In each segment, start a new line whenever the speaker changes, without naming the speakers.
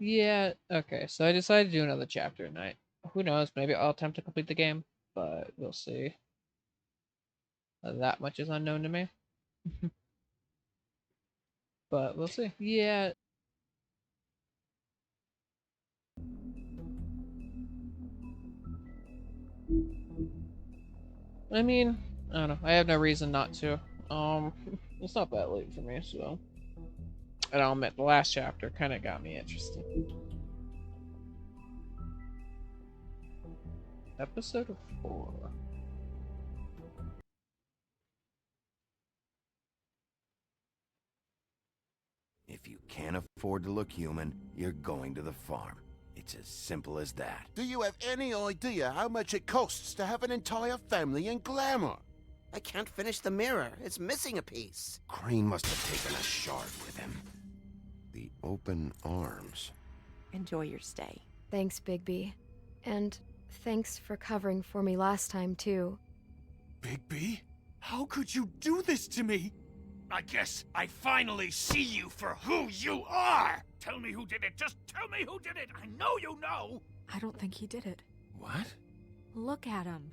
Yeah, okay, so I decided to do another chapter tonight. Who knows, maybe I'll attempt to complete the game, but we'll see. That much is unknown to me. But we'll see. Yeah, I mean, I don't know. I have no reason not to. Um, it's not that late for me, so. And I'll admit, the last chapter kind of got me interested. Episode 4.
If you can't afford to look human, you're going to the farm. It's as simple as that.
Do you have any idea how much it costs to have an entire family in Glamour?
I can't finish the mirror. It's missing a piece.
Crane must have taken a shard with him. The open arms.
Enjoy your stay.
Thanks, Bigby. And thanks for covering for me last time, too.
Bigby? How could you do this to me? I guess I finally see you for who you are! Tell me who did it! Just tell me who did it! I know you know!
I don't think he did it.
What?
Look at him.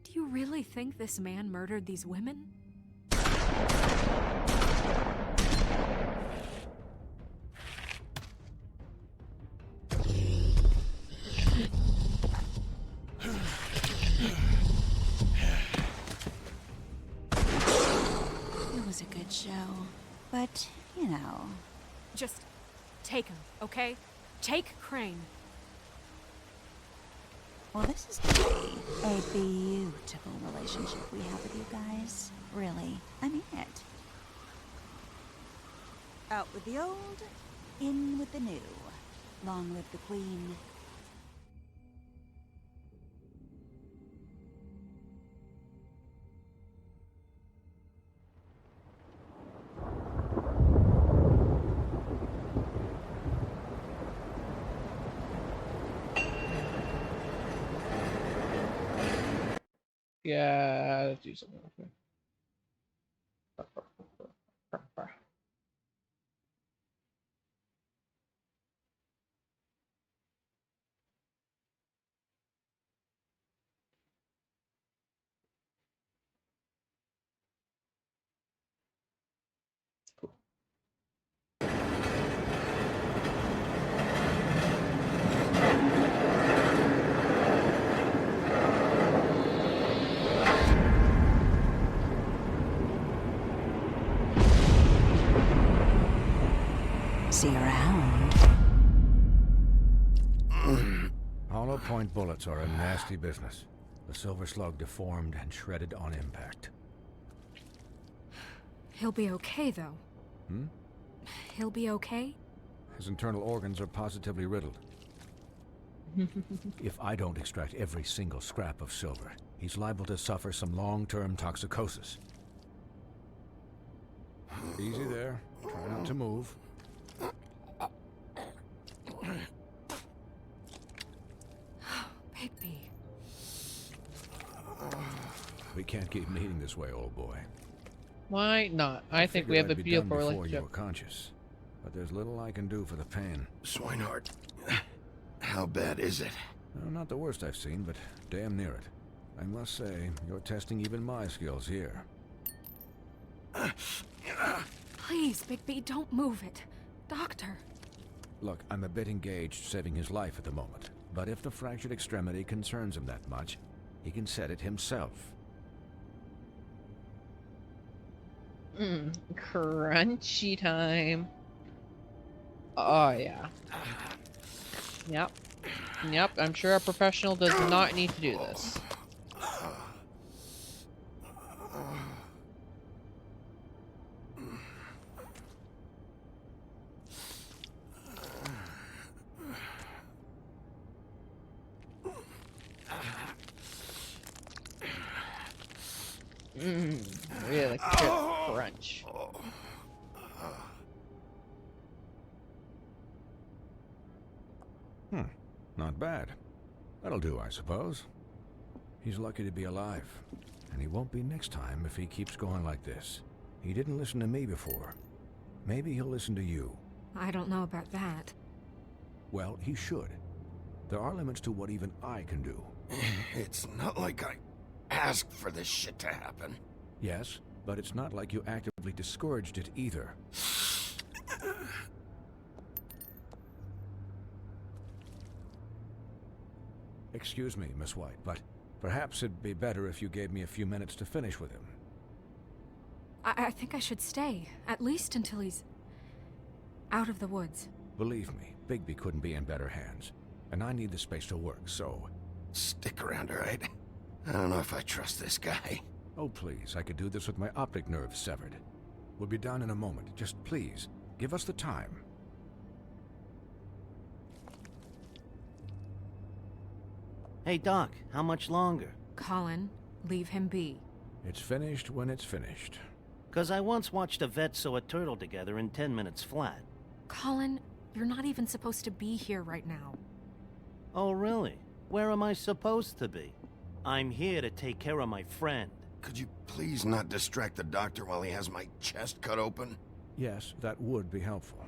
Do you really think this man murdered these women?
It was a good show. But, you know.
Just take him, okay? Take Crane.
Well, this is gonna be a beautiful relationship we have with you guys. Really. I mean it. Out with the old, in with the new. Long live the Queen.
Yeah, let's do something.
See you around.
Hollow point bullets are a nasty business. The Silver Slug deformed and shredded on impact.
He'll be okay, though.
Hmm?
He'll be okay?
His internal organs are positively riddled. If I don't extract every single scrap of silver, he's liable to suffer some long-term toxicosis. Easy there. Try not to move.
Bigby.
We can't keep meeting this way, old boy.
Why not? I think we have a beautiful
before you
relationship.
were conscious, but there's little I can do for the pain.
Swinehart, how bad is it?
Not the worst I've seen, but damn near it. I must say, you're testing even my skills here.
Please, Bigby, don't move it. Doctor.
Look, I'm a bit engaged saving his life at the moment, but if the fractured extremity concerns him that much, he can set it himself.
Crunchy time. Oh, yeah. Yep. Yep, I'm sure a professional does not need to do this. Really good crunch.
Not bad. That'll do, I suppose. He's lucky to be alive, and he won't be next time if he keeps going like this. He didn't listen to me before. Maybe he'll listen to you.
I don't know about that.
Well, he should. There are limits to what even I can do.
It's not like I asked for this shit to happen.
Yes, but it's not like you actively discouraged it either. Excuse me, Miss White, but perhaps it'd be better if you gave me a few minutes to finish with him.
I think I should stay, at least until he's out of the woods.
Believe me, Bigby couldn't be in better hands, and I need the space to work, so...
Stick around, alright? I don't know if I trust this guy.
Oh, please, I could do this with my optic nerve severed. We'll be done in a moment. Just please, give us the time.
Hey, Doc, how much longer?
Colin, leave him be.
It's finished when it's finished.
'Cause I once watched a vet sew a turtle together in 10 minutes flat.
Colin, you're not even supposed to be here right now.
Oh, really? Where am I supposed to be? I'm here to take care of my friend.
Could you please not distract the doctor while he has my chest cut open?
Yes, that would be helpful.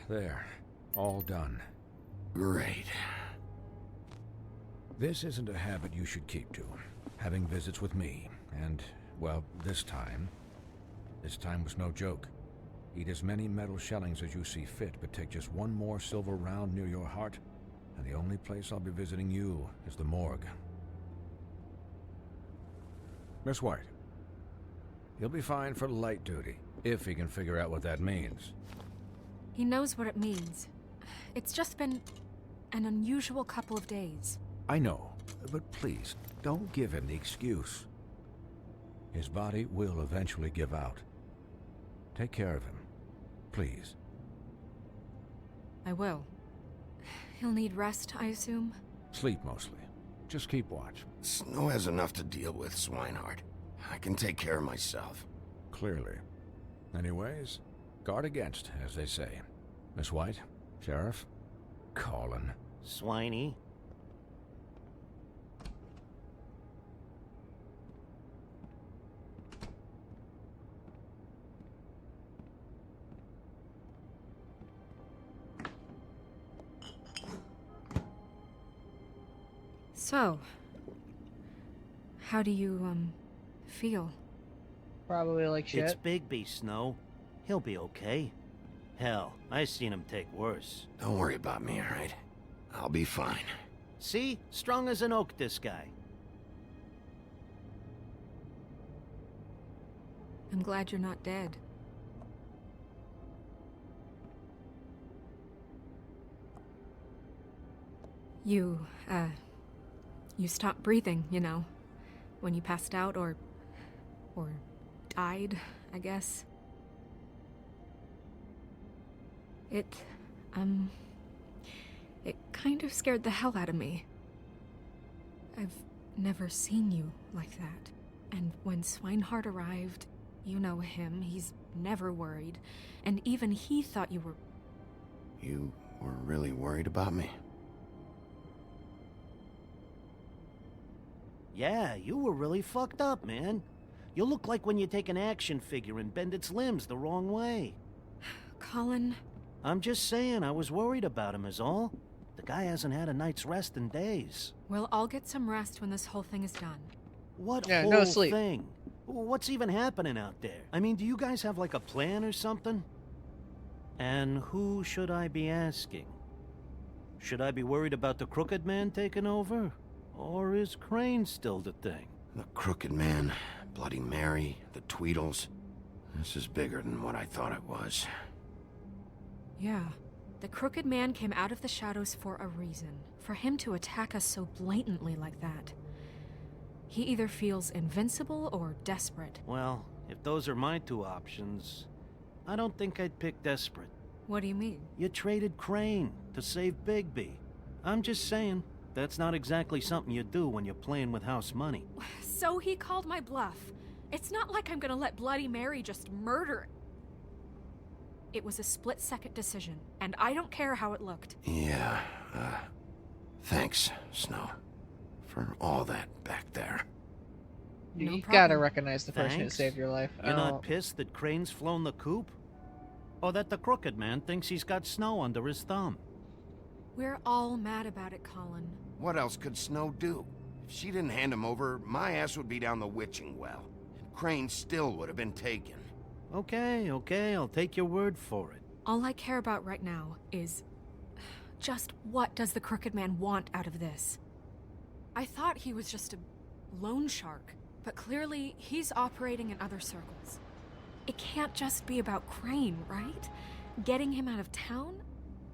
There. All done.
Great.
This isn't a habit you should keep to. Having visits with me. And, well, this time was no joke. Eat as many metal shellings as you see fit, but take just one more silver round near your heart, and the only place I'll be visiting you is the morgue. Miss White. He'll be fine for light duty, if he can figure out what that means.
He knows what it means. It's just been an unusual couple of days.
I know, but please, don't give him the excuse. His body will eventually give out. Take care of him, please.
I will. He'll need rest, I assume?
Sleep mostly. Just keep watch.
Snow has enough to deal with, Swinehart. I can take care of myself.
Clearly. Anyways, guard against, as they say. Miss White, Sheriff, Colin.
Swiney.
So, how do you, feel?
Probably like shit.
It's Bigby, Snow. He'll be okay. Hell, I seen him take worse.
Don't worry about me, alright? I'll be fine.
See? Strong as an oak, this guy.
I'm glad you're not dead. You stopped breathing, you know, when you passed out or died, I guess. It kind of scared the hell out of me. I've never seen you like that. And when Swinehart arrived, you know him, he's never worried. And even he thought you were...
You were really worried about me?
Yeah, you were really fucked up, man. You look like when you take an action figure and bend its limbs the wrong way.
Colin...
I'm just saying, I was worried about him is all. The guy hasn't had a night's rest in days.
We'll all get some rest when this whole thing is done.
What
Yeah,
whole
no sleep.
thing? What's even happening out there? I mean, do you guys have like a plan or something? And who should I be asking? Should I be worried about the Crooked Man taking over? Or is Crane still the thing?
The Crooked Man, Bloody Mary, the Tweedles. This is bigger than what I thought it was.
Yeah. The Crooked Man came out of the shadows for a reason. For him to attack us so blatantly like that. He either feels invincible or desperate.
Well, if those are my two options, I don't think I'd pick desperate.
What do you mean?
You traded Crane to save Bigby. I'm just saying, that's not exactly something you do when you're playing with house money.
So he called my bluff. It's not like I'm gonna let Bloody Mary just murder... It was a split-second decision, and I don't care how it looked.
Yeah, thanks, Snow. For all that back there.
No
You
problem.
gotta recognize the person who
Thanks.
saved your life.
You're
Oh.
not pissed that Crane's flown the coop? Or that the crooked man thinks he's got Snow under his thumb.
We're all mad about it, Colin.
What else could Snow do? If she didn't hand him over, my ass would be down the witching well. And Crane still would have been taken.
Okay, I'll take your word for it.
All I care about right now is just what does the Crooked Man want out of this? I thought he was just a loan shark, but clearly he's operating in other circles. It can't just be about Crane, right? Getting him out of town?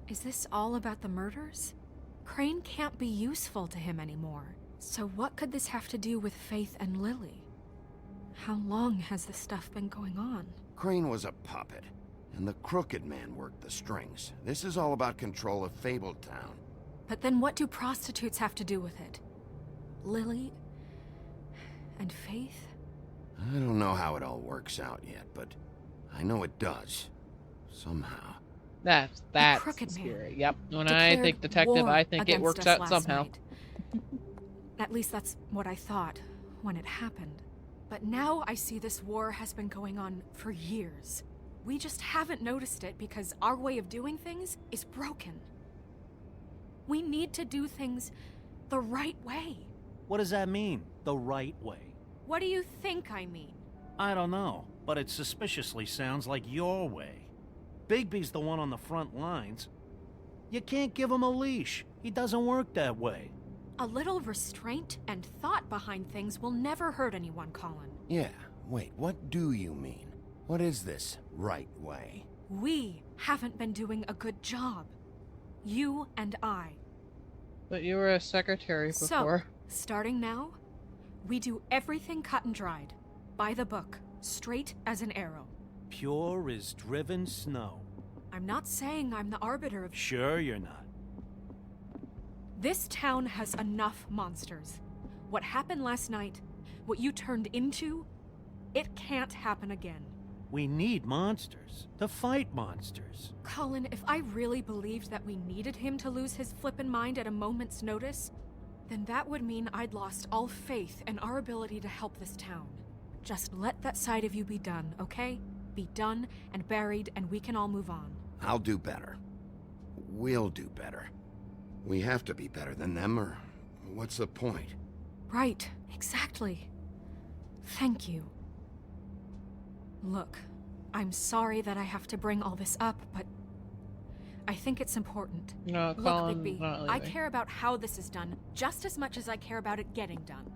Is this all about the murders? Crane can't be useful to him anymore. So what could this have to do with Faith and Lily? How long has this stuff been going on?
Crane was a puppet, and the Crooked Man worked the strings. This is all about control of Fabletown.
But then what do prostitutes have to do with it? Lily and Faith?
I don't know how it all works out yet, but I know it does. Somehow.
That's
Crooked Man
scary. Yep. When I
declared
think detective,
war
I think it
against
works
us
out
last
somehow.
night. At least that's what I thought when it happened. But now I see this war has been going on for years. We just haven't noticed it because our way of doing things is broken. We need to do things the right way.
What does that mean, the right way?
What do you think I mean?
I don't know, but it suspiciously sounds like your way. Bigby's the one on the front lines. You can't give him a leash. He doesn't work that way.
A little restraint and thought behind things will never hurt anyone, Colin.
Yeah, wait, what do you mean? What is this right way?
We haven't been doing a good job. You and I.
But you were a secretary before.
So, starting now, we do everything cut and dried. By the book. Straight as an arrow.
Pure as driven snow.
I'm not saying I'm the arbiter of...
Sure you're not.
This town has enough monsters. What happened last night, what you turned into, it can't happen again.
We need monsters. To fight monsters.
Colin, if I really believed that we needed him to lose his flippin' mind at a moment's notice, then that would mean I'd lost all faith in our ability to help this town. Just let that side of you be done, okay? Be done and buried, and we can all move on.
I'll do better. We'll do better. We have to be better than them, or what's the point?
Right, exactly. Thank you. Look, I'm sorry that I have to bring all this up, but I think it's important.
No,
Look,
Colin,
Bigby,
not
I
leaving.
care about how this is done just as much as I care about it getting done.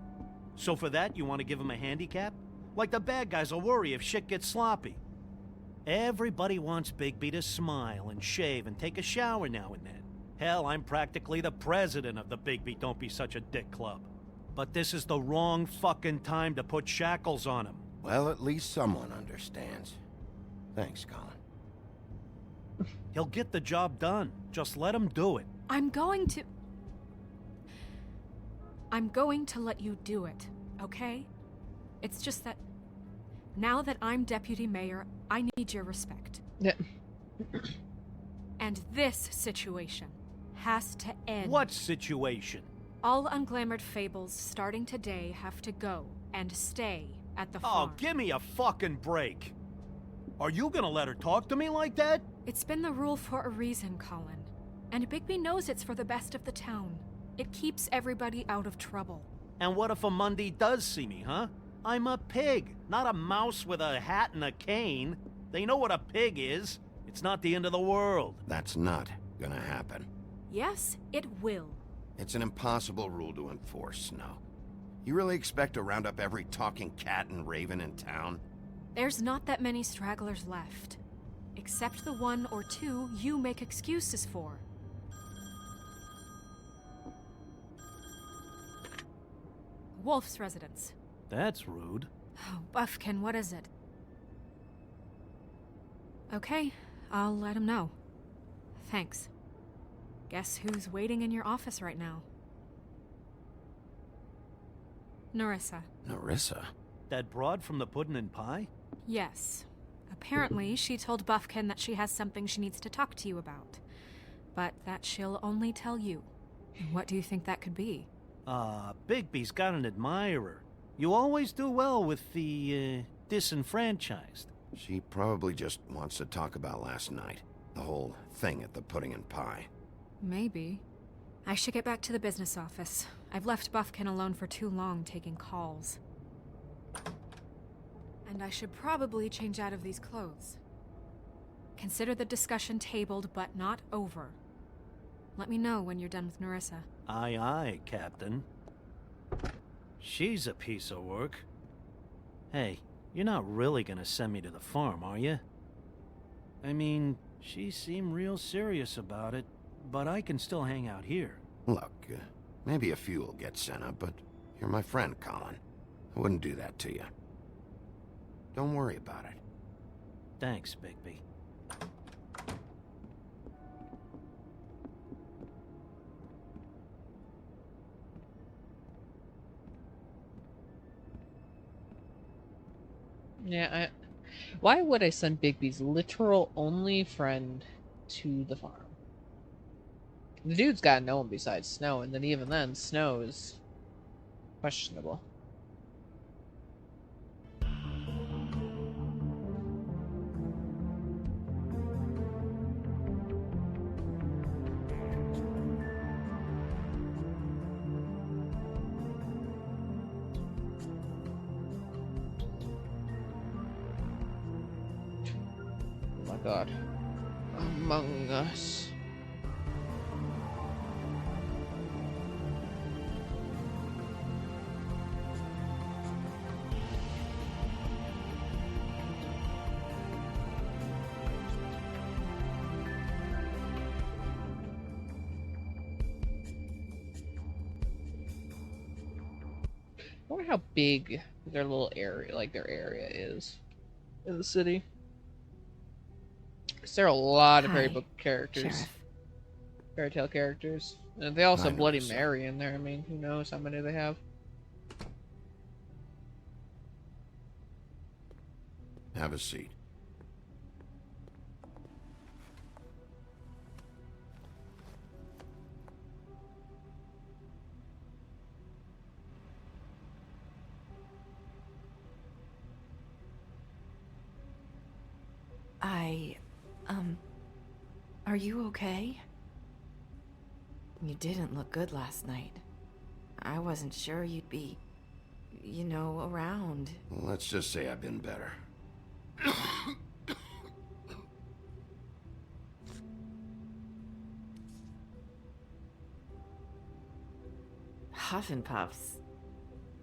So for that, you want to give him a handicap? Like the bad guys will worry if shit gets sloppy. Everybody wants Bigby to smile and shave and take a shower now and then. Hell, I'm practically the president of the Bigby Don't Be Such a Dick Club. But this is the wrong fucking time to put shackles on him.
Well, at least someone understands. Thanks, Colin.
He'll get the job done. Just let him do it.
I'm going to let you do it, okay? It's just that now that I'm deputy mayor, I need your respect.
Yeah.
And this situation has to end.
What situation?
All unglamored fables starting today have to go and stay at the
Oh,
farm.
give me a fucking break. Are you gonna let her talk to me like that?
It's been the rule for a reason, Colin. And Bigby knows it's for the best of the town. It keeps everybody out of trouble.
And what if a Mundy does see me, huh? I'm a pig, not a mouse with a hat and a cane. They know what a pig is. It's not the end of the world.
That's not gonna happen.
Yes, it will.
It's an impossible rule to enforce, Snow. You really expect to round up every talking cat and raven in town?
There's not that many stragglers left. Except the one or two you make excuses for. Wolf's residence.
That's rude.
Oh, Buffkin, what is it? Okay, I'll let him know. Thanks. Guess who's waiting in your office right now? Narissa.
Narissa?
That broad from the Puddin' and Pie?
Yes. Apparently, she told Buffkin that she has something she needs to talk to you about. But that she'll only tell you. What do you think that could be?
Bigby's got an admirer. You always do well with the, disenfranchised.
She probably just wants to talk about last night. The whole thing at the Pudding and Pie.
Maybe. I should get back to the business office. I've left Buffkin alone for too long taking calls. And I should probably change out of these clothes. Consider the discussion tabled, but not over. Let me know when you're done with Nerissa.
Aye, aye, Captain. She's a piece of work. Hey, you're not really gonna send me to the farm, are you? I mean, she seemed real serious about it, but I can still hang out here.
Look, maybe a few will get sent up, but you're my friend, Colin. I wouldn't do that to you. Don't worry about it.
Thanks, Bigby.
Yeah, why would I send Bigby's literal only friend to the farm? The dude's got no one besides Snow, and then even then, Snow is questionable. Oh my god. Among Us. I wonder how big their little area, like their area is in the city. 'Cause there are a lot of fairy
Hi,
book characters,
Sheriff.
fairy tale characters, and they also
I
have Bloody
noticed that.
Mary in there. I mean, who knows how many they have?
Have a seat.
Are you okay? You didn't look good last night. I wasn't sure you'd be, you know, around.
Well, let's just say I've been better.
Huff and Puffs.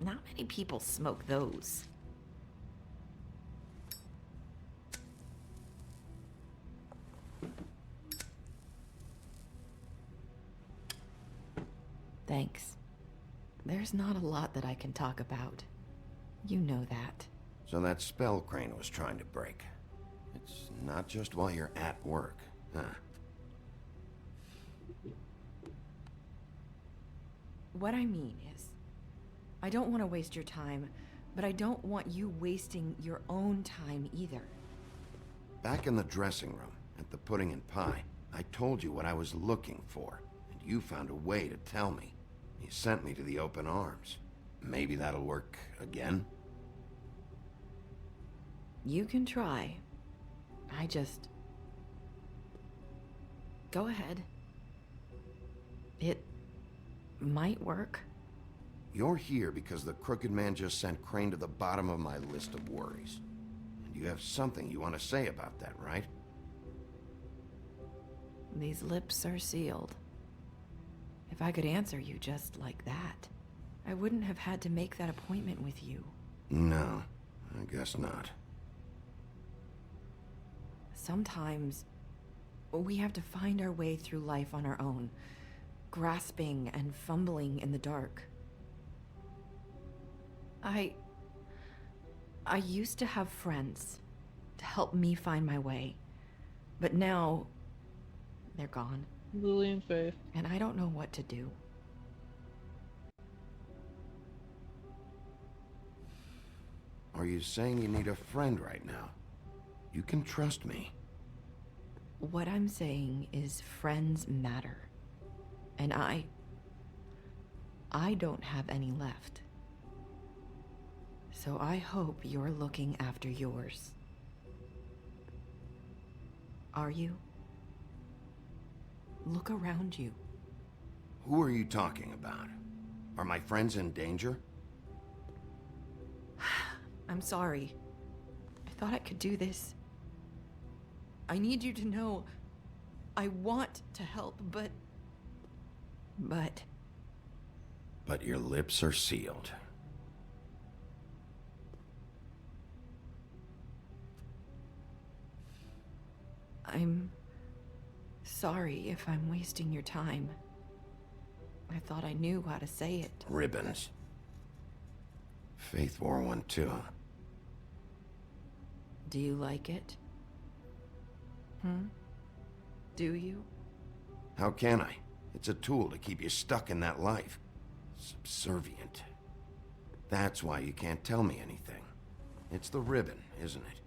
Not many people smoke those. Thanks. There's not a lot that I can talk about. You know that.
So that spell Crane was trying to break. It's not just while you're at work, huh?
What I mean is, I don't want to waste your time, but I don't want you wasting your own time either.
Back in the dressing room, at the Pudding and Pie, I told you what I was looking for, and you found a way to tell me. You sent me to the open arms. Maybe that'll work again?
You can try. I just... Go ahead. It might work.
You're here because the Crooked Man just sent Crane to the bottom of my list of worries. And you have something you want to say about that, right?
These lips are sealed. If I could answer you just like that, I wouldn't have had to make that appointment with you.
No, I guess not.
Sometimes, we have to find our way through life on our own, grasping and fumbling in the dark. I used to have friends to help me find my way, but now they're gone.
Lily and Faith.
And I don't know what to do.
Are you saying you need a friend right now? You can trust me.
What I'm saying is friends matter. And I don't have any left. So I hope you're looking after yours. Are you? Look around you.
Who are you talking about? Are my friends in danger?
I'm sorry. I thought I could do this. I need you to know I want to help, but...
But your lips are sealed.
I'm sorry if I'm wasting your time. I thought I knew how to say it.
Ribbons. Faith wore one too.
Do you like it? Do you?
How can I? It's a tool to keep you stuck in that life. Subservient. That's why you can't tell me anything. It's the ribbon, isn't it?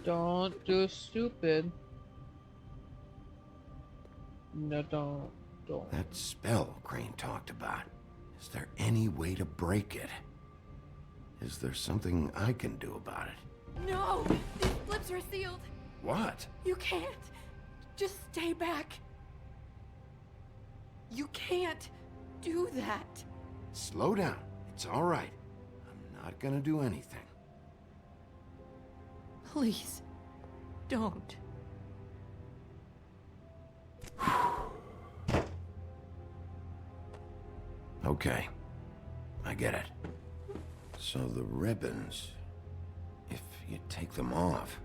Don't do stupid. No, don't.
That spell Crane talked about. Is there any way to break it? Is there something I can do about it?
No! These lips are sealed!
What?
You can't! Just stay back! You can't do that!
Slow down. It's all right. I'm not gonna do anything.
Please, don't.
Okay. I get it. So the ribbons... if you take them off...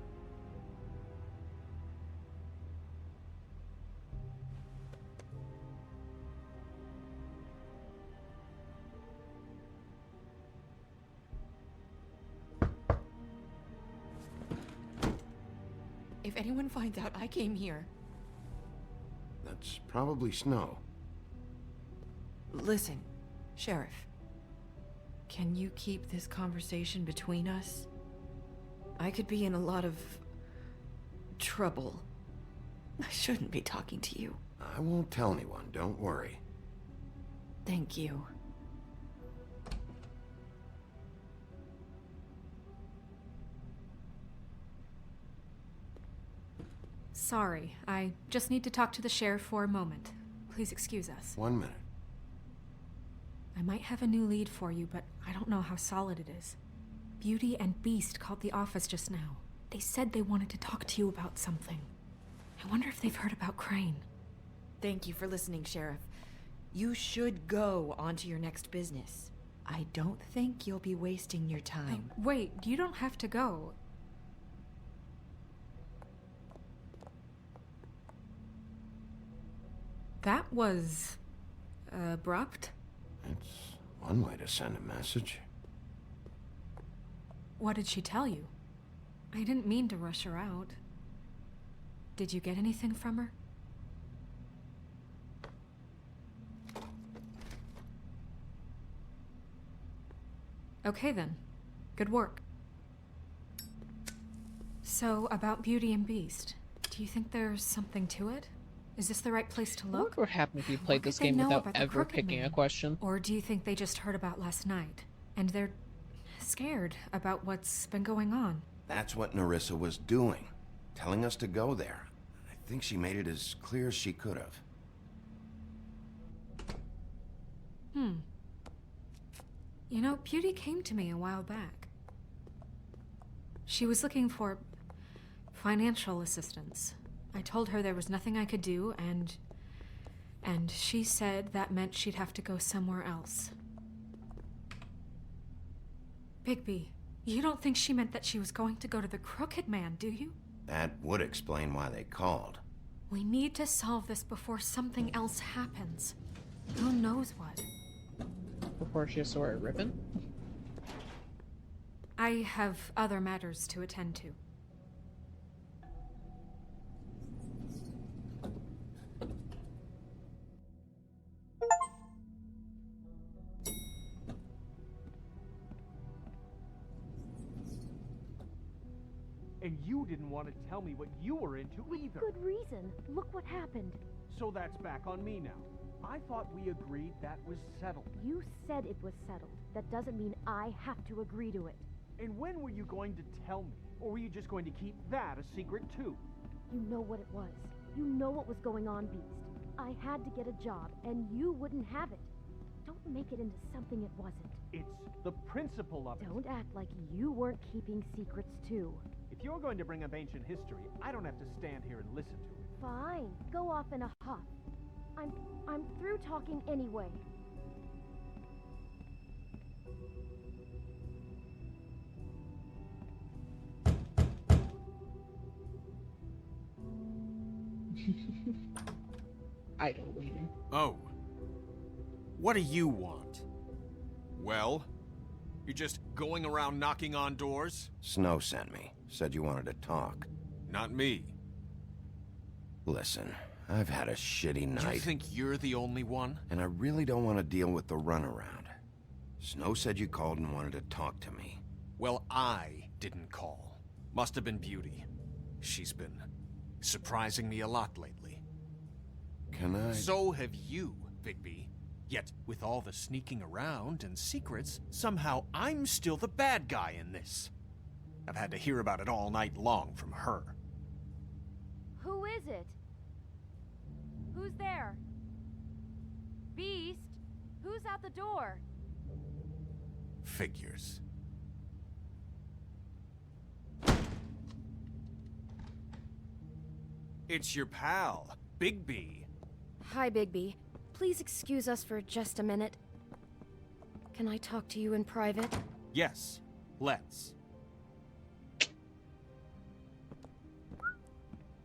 If anyone finds out I came here...
That's probably Snow.
Listen, Sheriff. Can you keep this conversation between us? I could be in a lot of... trouble. I shouldn't be talking to you.
I won't tell anyone, don't worry.
Thank you.
Sorry, I just need to talk to the sheriff for a moment. Please excuse us.
1 minute.
I might have a new lead for you, but I don't know how solid it is. Beauty and Beast called the office just now. They said they wanted to talk to you about something. I wonder if they've heard about Crane.
Thank you for listening, Sheriff. You should go on to your next business. I don't think you'll be wasting your time.
Wait, you don't have to go. That was... abrupt?
It's one way to send a message.
What did she tell you? I didn't mean to rush her out. Did you get anything from her? Okay then. Good work. So, about Beauty and Beast, do you think there's something to it? Is this the right place to
I
look?
wonder what would happen if you played this
What could they
game
know
without
about the
ever
Crooked
picking
Man?
a question.
Or do you think they just heard about last night, and they're scared about what's been going on?
That's what Nerissa was doing. Telling us to go there. I think she made it as clear as she could have.
You know, Beauty came to me a while back. She was looking for financial assistance. I told her there was nothing I could do, and she said that meant she'd have to go somewhere else. Bigby, you don't think she meant that she was going to go to the Crooked Man, do you?
That would explain why they called.
We need to solve this before something else happens. Who knows what?
Before she has to wear a ribbon?
I have other matters to attend to.
And you didn't want to tell me what you were into either.
Good reason. Look what happened.
So that's back on me now. I thought we agreed that was settled.
You said it was settled. That doesn't mean I have to agree to it.
And when were you going to tell me? Or were you just going to keep that a secret too?
You know what it was. You know what was going on, Beast. I had to get a job, and you wouldn't have it. Don't make it into something it wasn't.
It's the principle of it.
Don't act like you weren't keeping secrets too.
If you're going to bring up ancient history, I don't have to stand here and listen to it.
Fine. Go off in a huff. I'm through talking anyway.
Idle waiting.
Oh. What do you want? Well? You're just going around knocking on doors?
Snow sent me. Said you wanted to talk.
Not me.
Listen, I've had a shitty night.
You think you're the only one?
And I really don't want to deal with the runaround. Snow said you called and wanted to talk to me.
Well, I didn't call. Must have been Beauty. She's been surprising me a lot lately.
Can I?
So have you, Bigby. Yet, with all the sneaking around and secrets, somehow I'm still the bad guy in this. I've had to hear about it all night long from her.
Who is it? Who's there? Beast? Who's at the door?
Figures. It's your pal, Bigby.
Hi, Bigby. Please excuse us for just a minute. Can I talk to you in private?
Yes, let's.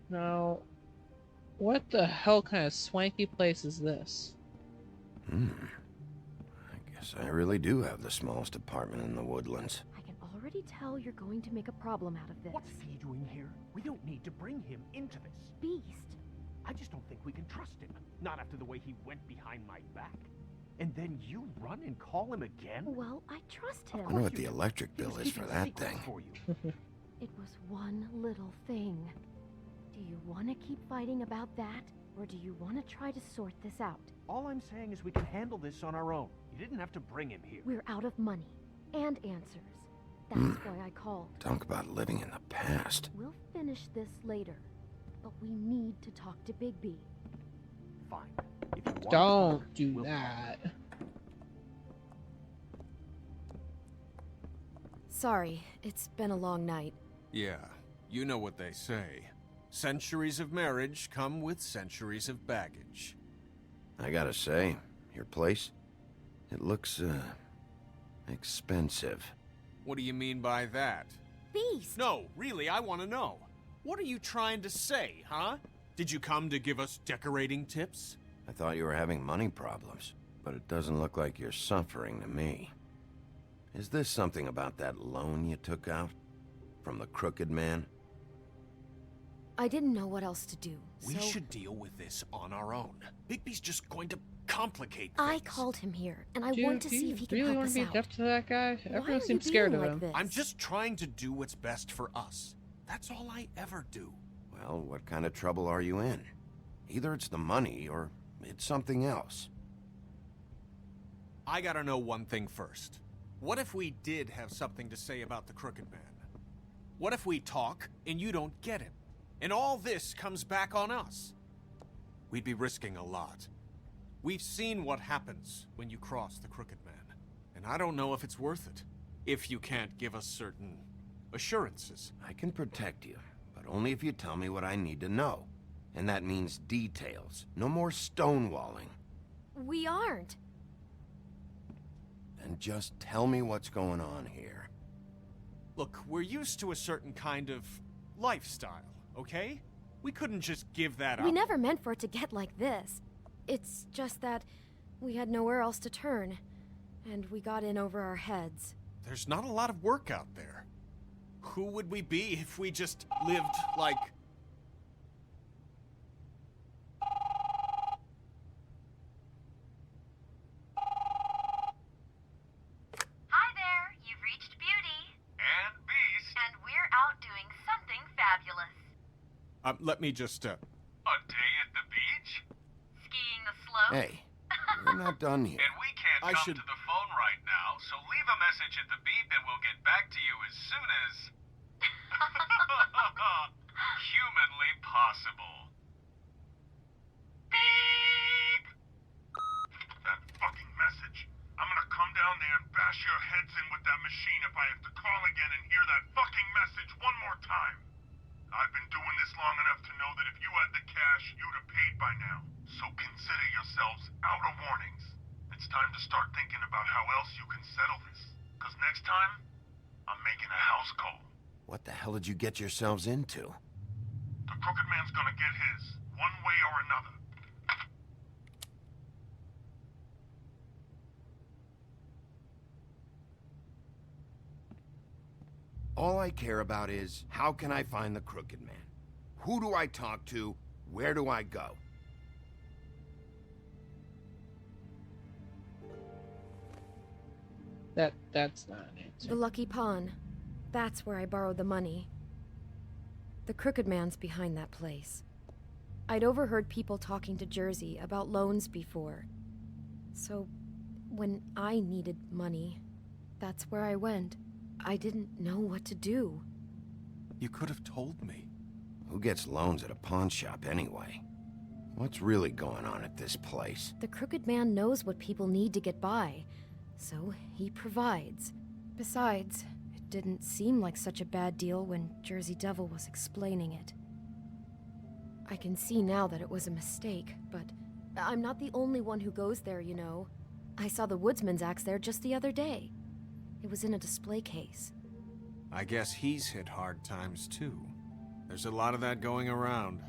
Now, what the hell kind of swanky place is this?
I guess I really do have the smallest apartment in the Woodlands.
I can already tell you're going to make a problem out of this.
What's he doing here? We don't need to bring him into this.
Beast.
I just don't think we can trust him. Not after the way he went behind my back. And then you run and call him again?
Well, I trust him.
I wonder what the electric bill is for that thing.
It was one little thing. Do you want to keep fighting about that? Or do you want to try to sort this out?
All I'm saying is we can handle this on our own. You didn't have to bring him here.
We're out of money. And answers. That's why I called.
Talk about living in the past.
We'll finish this later. But we need to talk to Bigby.
Fine. If you want
Don't do that.
Sorry, it's been a long night.
Yeah, you know what they say. Centuries of marriage come with centuries of baggage.
I gotta say, your place, it looks, expensive.
What do you mean by that?
Beast!
No, really, I want to know. What are you trying to say, huh? Did you come to give us decorating tips?
I thought you were having money problems, but it doesn't look like you're suffering to me. Is this something about that loan you took out? From the Crooked Man?
I didn't know what else to do,
We
so
should deal with this on our own. Bigby's just going to complicate things.
I called him here, and I
Dude,
want to
do
see
you
if he can
really
help
want
us
to be
out.
deaf to that guy?
Why
Everyone
are you
seems scared
being
of
like
him.
this?
I'm just trying to do what's best for us. That's all I ever do.
Well, what kind of trouble are you in? Either it's the money, or it's something else.
I gotta know one thing first. What if we did have something to say about the Crooked Man? What if we talk, and you don't get him? And all this comes back on us? We'd be risking a lot. We've seen what happens when you cross the Crooked Man, and I don't know if it's worth it. If you can't give us certain assurances.
I can protect you, but only if you tell me what I need to know. And that means details. No more stonewalling.
We aren't.
Then just tell me what's going on here.
Look, we're used to a certain kind of lifestyle, okay? We couldn't just give that up.
We never meant for it to get like this. It's just that we had nowhere else to turn, and we got in over our heads.
There's not a lot of work out there. Who would we be if we just lived like...
Hi there, you've reached Beauty.
And Beast.
And we're out doing something
Let me just,
A day at the beach?
Skiing the slope?
Hey, we're not done here.
And we can't
I
come
should-
to the phone right now, so leave a message at the beep and we'll get back to you as soon as... humanly possible. Beep! That fucking message. I'm gonna come down there and bash your heads in with that machine if I have to call again and hear that fucking message one more time. I've been doing this long enough to know that if you had the cash, you'd have paid by now. So consider yourselves out of warnings. It's time to start thinking about how else you can settle this. Because next time, I'm making a house call.
What the hell did you get yourselves into?
The Crooked Man's gonna get his, one way or another.
All I care about is, how can I find the Crooked Man? Who do I talk to? Where do I go?
That's not an answer.
The Lucky Pawn. That's where I borrowed the money. The Crooked Man's behind that place. I'd overheard people talking to Jersey about loans before. So, when I needed money, that's where I went. I didn't know what to do.
You could have told me.
Who gets loans at a pawn shop anyway? What's really going on at this place?
The Crooked Man knows what people need to get by, so he provides. Besides, it didn't seem like such a bad deal when Jersey Devil was explaining it. I can see now that it was a mistake, but I'm not the only one who goes there, you know. I saw the Woodsman's axe there just the other day. It was in a display case.
I guess he's hit hard times too. There's a lot of that going around.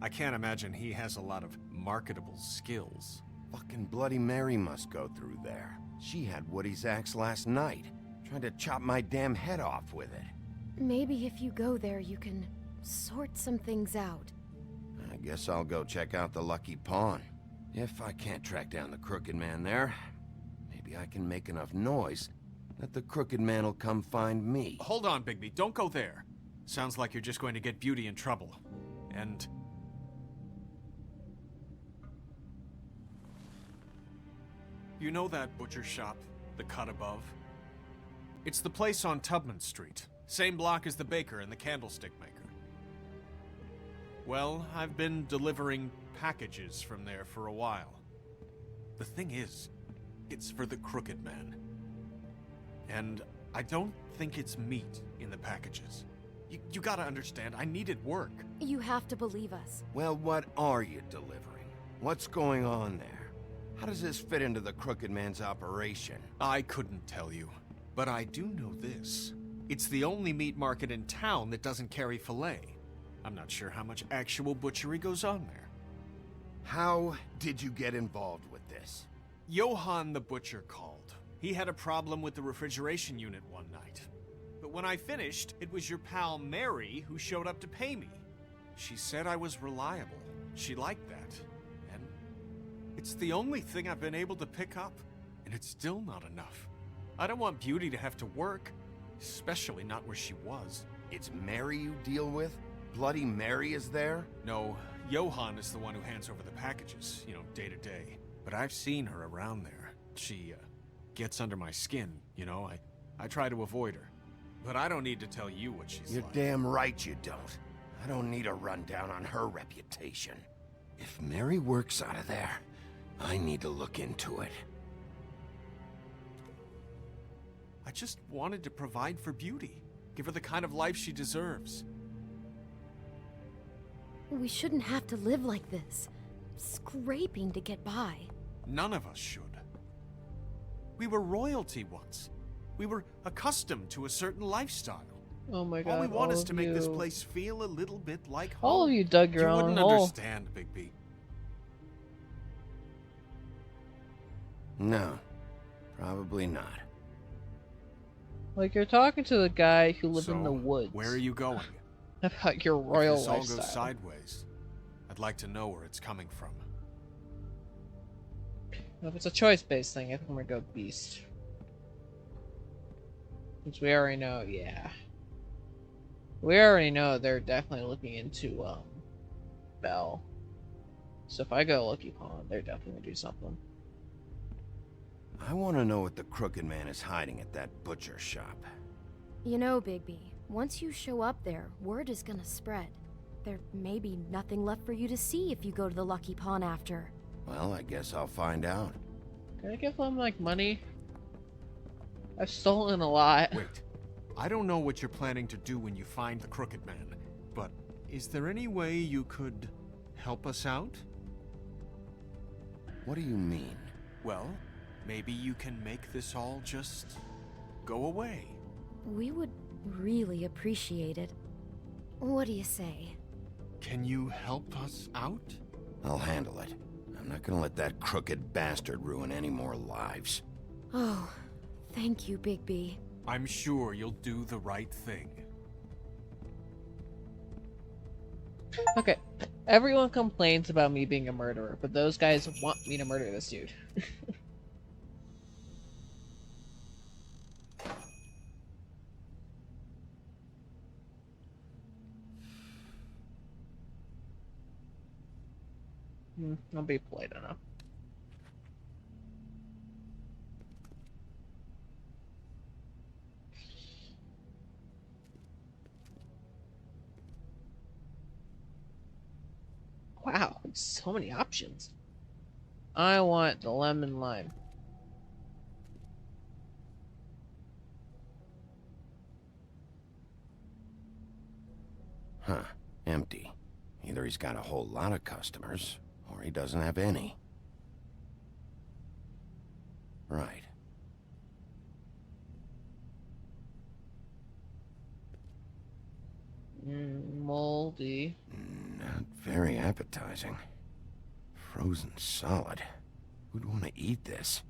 I can't imagine he has a lot of marketable skills.
Fucking Bloody Mary must go through there. She had Woody's axe last night, trying to chop my damn head off with it.
Maybe if you go there, you can sort some things out.
I guess I'll go check out the Lucky Pawn. If I can't track down the Crooked Man there, maybe I can make enough noise that the Crooked Man will come find me.
Hold on, Bigby. Don't go there. Sounds like you're just going to get Beauty in trouble. And... you know that butcher shop, the cut above? It's the place on Tubman Street. Same block as the baker and the candlestick maker. Well, I've been delivering packages from there for a while. The thing is, it's for the Crooked Man. And I don't think it's meat in the packages. You gotta understand, I needed work.
You have to believe us.
Well, what are you delivering? What's going on there? How does this fit into the Crooked Man's operation?
I couldn't tell you, but I do know this. It's the only meat market in town that doesn't carry filet. I'm not sure how much actual butchery goes on there.
How did you get involved with this?
Johann the butcher called. He had a problem with the refrigeration unit one night. But when I finished, it was your pal Mary who showed up to pay me. She said I was reliable. She liked that. And it's the only thing I've been able to pick up. And it's still not enough. I don't want Beauty to have to work, especially not where she was.
It's Mary you deal with? Bloody Mary is there?
No, Johann is the one who hands over the packages, day to day. But I've seen her around there. She, gets under my skin, I try to avoid her. But I don't need to tell you what she's
You're
like.
damn right you don't. I don't need a rundown on her reputation. If Mary works out of there, I need to look into it.
I just wanted to provide for Beauty. Give her the kind of life she deserves.
We shouldn't have to live like this, scraping to get by.
None of us should. We were royalty once. We were accustomed to a certain lifestyle.
Oh my god.
All we want is to make this
you.
place feel a little bit like home.
All of you dug your
You
own
wouldn't
hole.
understand, Bigby.
No, probably not.
Like, you're talking to the guy who lived in the
So,
woods.
where are you going?
About your royal
If this all
lifestyle.
goes sideways, I'd like to know where it's coming from.
If it's a choice-based thing, I think I'm gonna go Beast. Which we already know, yeah. We already know they're definitely looking into, bell. So if I go Lucky Pond, they're definitely gonna do something.
I want to know what the Crooked Man is hiding at that butcher shop.
You know, Bigby, once you show up there, word is gonna spread. There may be nothing left for you to see if you go to the Lucky Pawn after.
Well, I guess I'll find out.
Can I give them, like, money? I've stolen a lot.
Wait. I don't know what you're planning to do when you find the Crooked Man, but is there any way you could help us out?
What do you mean?
Well, maybe you can make this all just go away.
We would really appreciate it. What do you say?
Can you help us out?
I'll handle it. I'm not gonna let that crooked bastard ruin any more lives.
Oh, thank you, Bigby.
I'm sure you'll do the right thing.
Okay, everyone complains about me being a murderer, but those guys want me to murder this dude. I'll be polite enough. Wow, so many options. I want the lemon lime.
Huh, empty. Either he's got a whole lot of customers, or he doesn't have any. Right.
Moldy.
Not very appetizing. Frozen solid. Who'd want to eat this?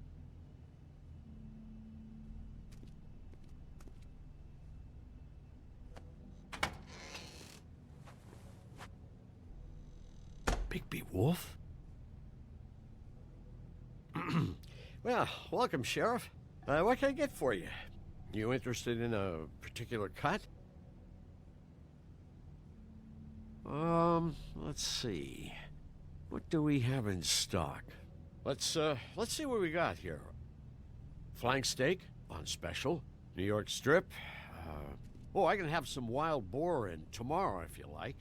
Bigby Wolf? Well, welcome, Sheriff. What can I get for you? You interested in a particular cut? Let's see. What do we have in stock? Let's see what we got here. Flank steak on special. New York strip. Oh, I can have some wild boar in tomorrow if you like.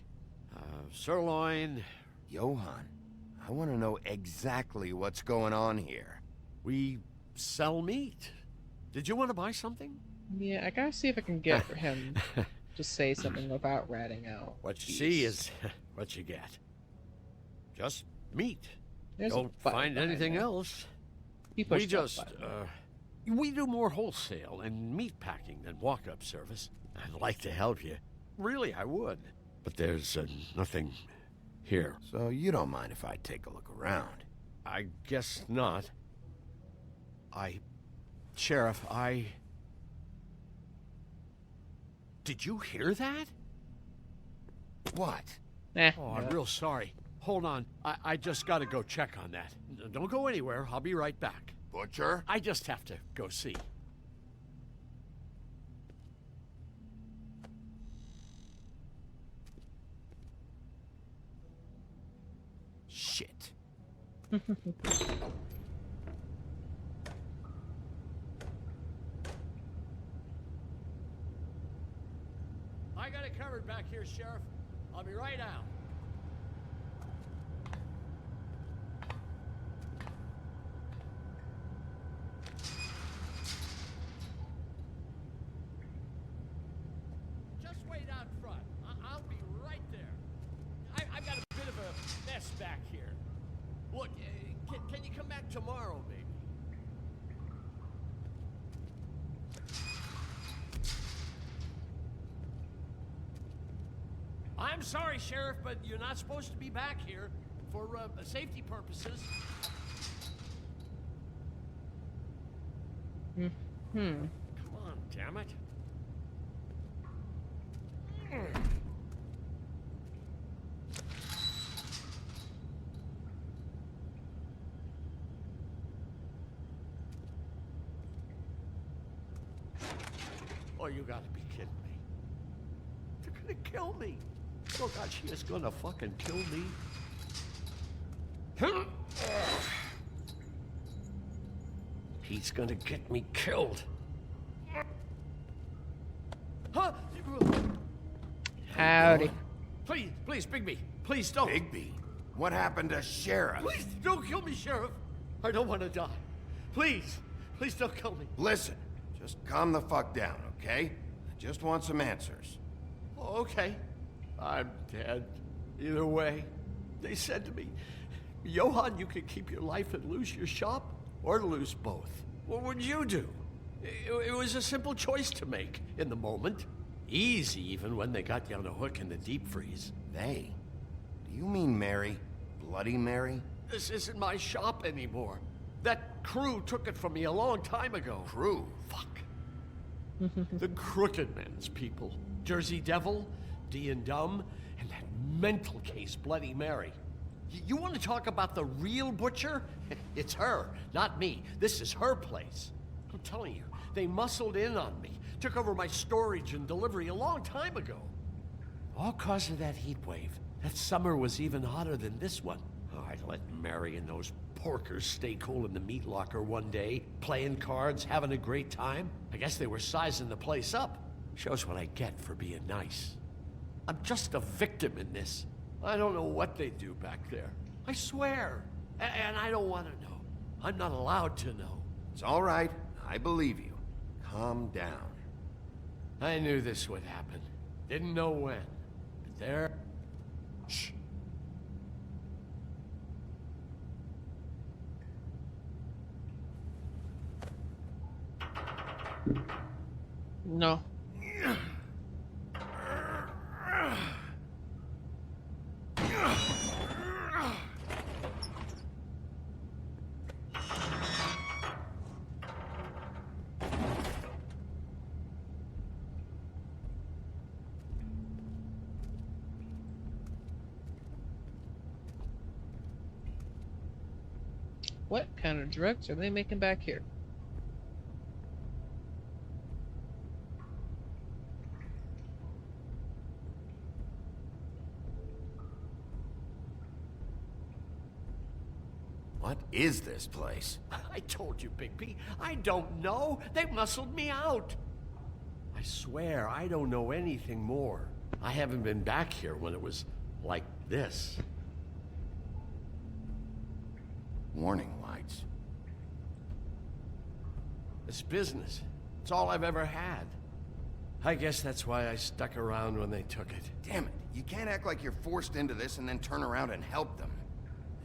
Sirloin.
Johann, I want to know exactly what's going on here.
We sell meat. Did you want to buy something?
Yeah, I gotta see if I can get him to say something without ratting out.
What you see is what you get. Just meat.
There's
Don't find anything else. We just, we do more wholesale and meat packing than walk-up service. I'd like to help you. Really, I would. But there's nothing here.
So you don't mind if I take a look around?
I guess not. Sheriff, Did you hear that?
What?
Oh, I'm real sorry. Hold on. I just gotta go check on that. Don't go anywhere. I'll be right back.
Butcher?
I just have to go see.
Shit.
I got it covered back here, Sheriff. I'll be right out. Just wait out front. I'll be right there. I've got a bit of a mess back here. Look, can you come back tomorrow, maybe? I'm sorry, Sheriff, but you're not supposed to be back here for safety purposes. Come on, damn it. Oh, you gotta be kidding me. They're gonna kill me. Oh God, she is gonna fucking kill me. He's gonna get me killed. Huh?
Howdy.
Please, please, Bigby. Please don't.
Bigby? What happened to Sheriff?
Please don't kill me, Sheriff. I don't want to die. Please, please don't kill me.
Listen, just calm the fuck down, okay? I just want some answers.
Okay. I'm dead. Either way. They said to me, Johann, you could keep your life and lose your shop, or lose both. What would you do? It was a simple choice to make in the moment. Easy, even when they got you on a hook in the deep freeze.
They? Do you mean Mary? Bloody Mary?
This isn't my shop anymore. That crew took it from me a long time ago.
Crew?
Fuck. The Crooked Men's people. Jersey Devil, D and Dumb, and that mental case, Bloody Mary. You want to talk about the real butcher? It's her, not me. This is her place. I'm telling you, they muscled in on me, took over my storage and delivery a long time ago. All cause of that heat wave. That summer was even hotter than this one. Oh, I let Mary and those porkers stay cool in the meat locker one day, playing cards, having a great time. I guess they were sizing the place up. Shows what I get for being nice. I'm just a victim in this. I don't know what they do back there. I swear. And I don't want to know. I'm not allowed to know.
It's all right. I believe you. Calm down.
I knew this would happen. Didn't know when. But there... Shh.
No. What kind of drugs are they making back here?
What is this place?
I told you, Bigby. I don't know. They muscled me out. I swear, I don't know anything more. I haven't been back here when it was like this.
Warning lights.
It's business. It's all I've ever had. I guess that's why I stuck around when they took it.
Damn it. You can't act like you're forced into this and then turn around and help them.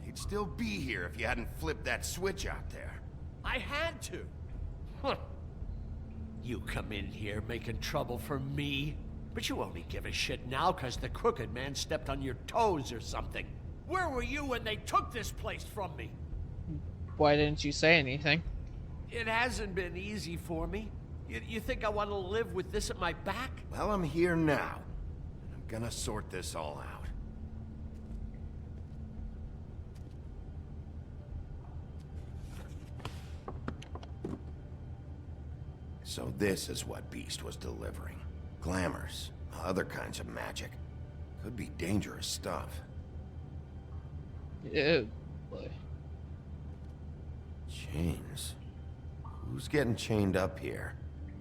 They'd still be here if you hadn't flipped that switch out there.
I had to. Huh. You come in here making trouble for me, but you only give a shit now because the Crooked Man stepped on your toes or something. Where were you when they took this place from me?
Why didn't you say anything?
It hasn't been easy for me. You think I want to live with this at my back?
Well, I'm here now. I'm gonna sort this all out. So this is what Beast was delivering. Glamours, other kinds of magic. Could be dangerous stuff.
Ew, boy.
Chains. Who's getting chained up here?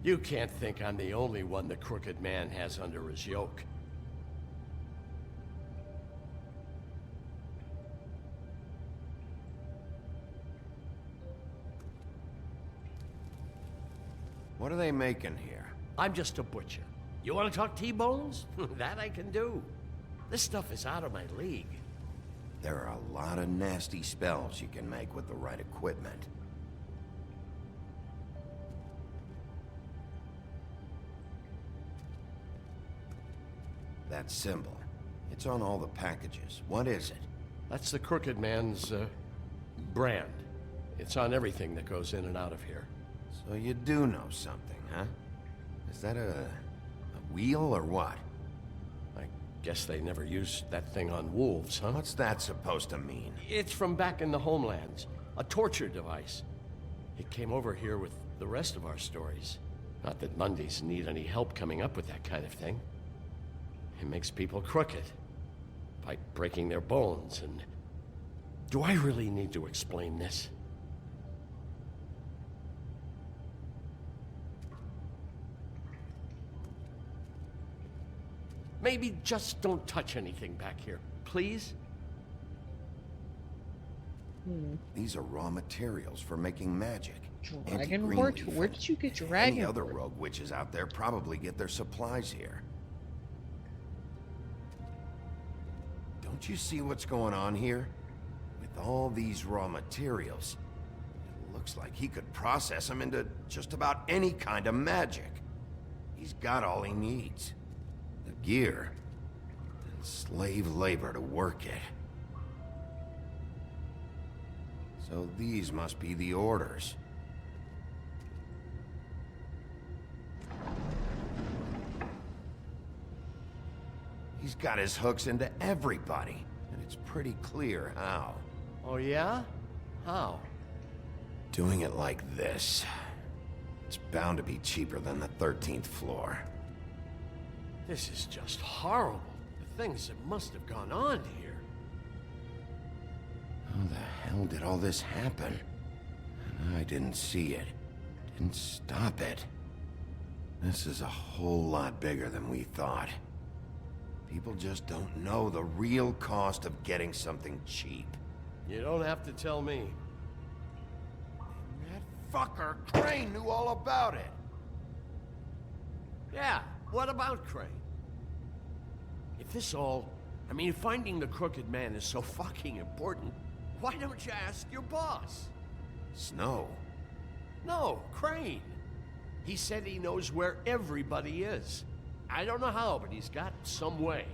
You can't think I'm the only one the Crooked Man has under his yoke.
What are they making here?
I'm just a butcher. You want to talk T-bones? That I can do. This stuff is out of my league.
There are a lot of nasty spells you can make with the right equipment. That symbol. It's on all the packages. What is it?
That's the Crooked Man's, brand. It's on everything that goes in and out of here.
So you do know something, huh? Is that a wheel or what?
I guess they never used that thing on wolves, huh?
What's that supposed to mean?
It's from back in the homelands. A torture device. It came over here with the rest of our stories. Not that Mondays need any help coming up with that kind of thing. It makes people crooked. like breaking their bones, and... Do I really need to explain this? Maybe just don't touch anything back here, please?
These are raw materials for making magic.
Dragon
Auntie
Wart?
Greenleaf
Where
and
did you get
Any
Dragon
other
Wart?
rogue witches out there probably get their supplies here. Don't you see what's going on here? With all these raw materials, it looks like he could process them into just about any kind of magic. He's got all he needs. The gear, and slave labor to work it. So these must be the orders. He's got his hooks into everybody, and it's pretty clear how.
Oh yeah? How?
Doing it like this. It's bound to be cheaper than the 13th floor.
This is just horrible. The things that must have gone on here.
How the hell did all this happen? And I didn't see it. Didn't stop it. This is a whole lot bigger than we thought. People just don't know the real cost of getting something cheap.
You don't have to tell me.
That fucker Crane knew all about it.
Yeah, what about Crane? If this all... I mean, finding the Crooked Man is so fucking important, why don't you ask your boss?
Snow?
No, Crane. He said he knows where everybody is. I don't know how, but he's got some way.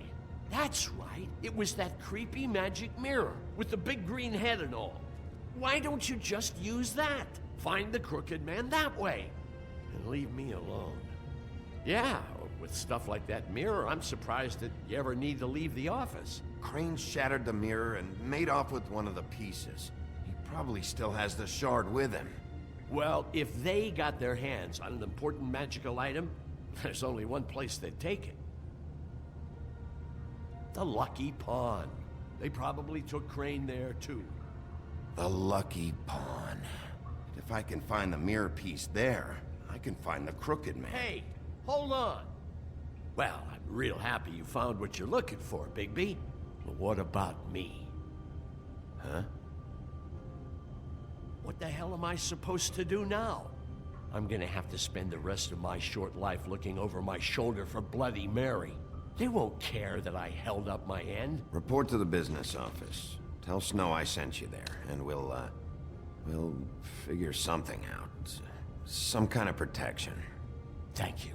That's right. It was that creepy magic mirror with the big green head and all. Why don't you just use that? Find the Crooked Man that way. And leave me alone. Yeah, with stuff like that mirror, I'm surprised that you ever need to leave the office.
Crane shattered the mirror and made off with one of the pieces. He probably still has the shard with him.
Well, if they got their hands on an important magical item, there's only one place they'd take it. The Lucky Pawn. They probably took Crane there, too.
The Lucky Pawn. If I can find the mirror piece there, I can find the Crooked Man.
Hey, hold on. Well, I'm real happy you found what you're looking for, Bigby. But what about me? Huh? What the hell am I supposed to do now? I'm gonna have to spend the rest of my short life looking over my shoulder for Bloody Mary. They won't care that I held up my end.
Report to the business office. Tell Snow I sent you there, and we'll figure something out. Some kind of protection.
Thank you.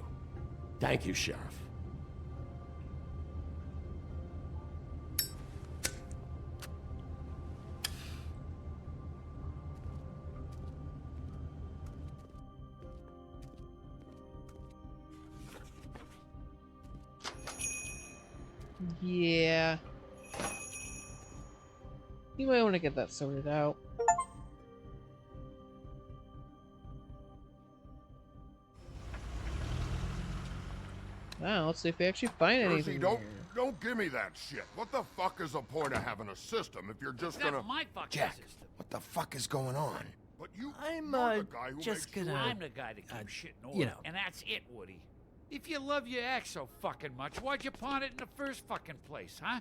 Thank you, Sheriff.
Yeah. You might want to get that sorted out. Now, let's see if we actually find anything.
Don't give me that shit. What the fuck is the point of having a system if you're just gonna...
my fucking
Jack,
system.
what the fuck is going on?
But you...
I'm,
you're the guy who
just
makes
gonna...
I'm the guy that keeps shit in order.
you know.
And that's it, Woody. If you love your ex so fucking much, why'd you pawn it in the first fucking place, huh?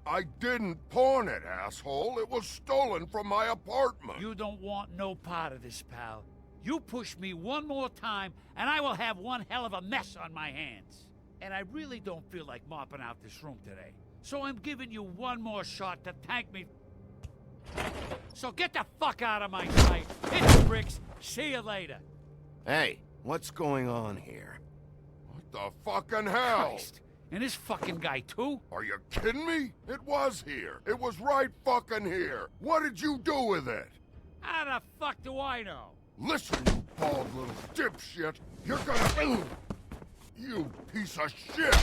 I didn't pawn it, asshole. It was stolen from my apartment.
You don't want no part of this, pal. You push me one more time, and I will have one hell of a mess on my hands. And I really don't feel like mopping out this room today. So I'm giving you one more shot to thank me. So get the fuck out of my sight. Hit the bricks. See you later.
Hey, what's going on here?
What the fucking hell?
Christ. And this fucking guy, too?
Are you kidding me? It was here. It was right fucking here. What did you do with it?
How the fuck do I know?
Listen, you bald little dipshit. You're gonna... You piece of shit!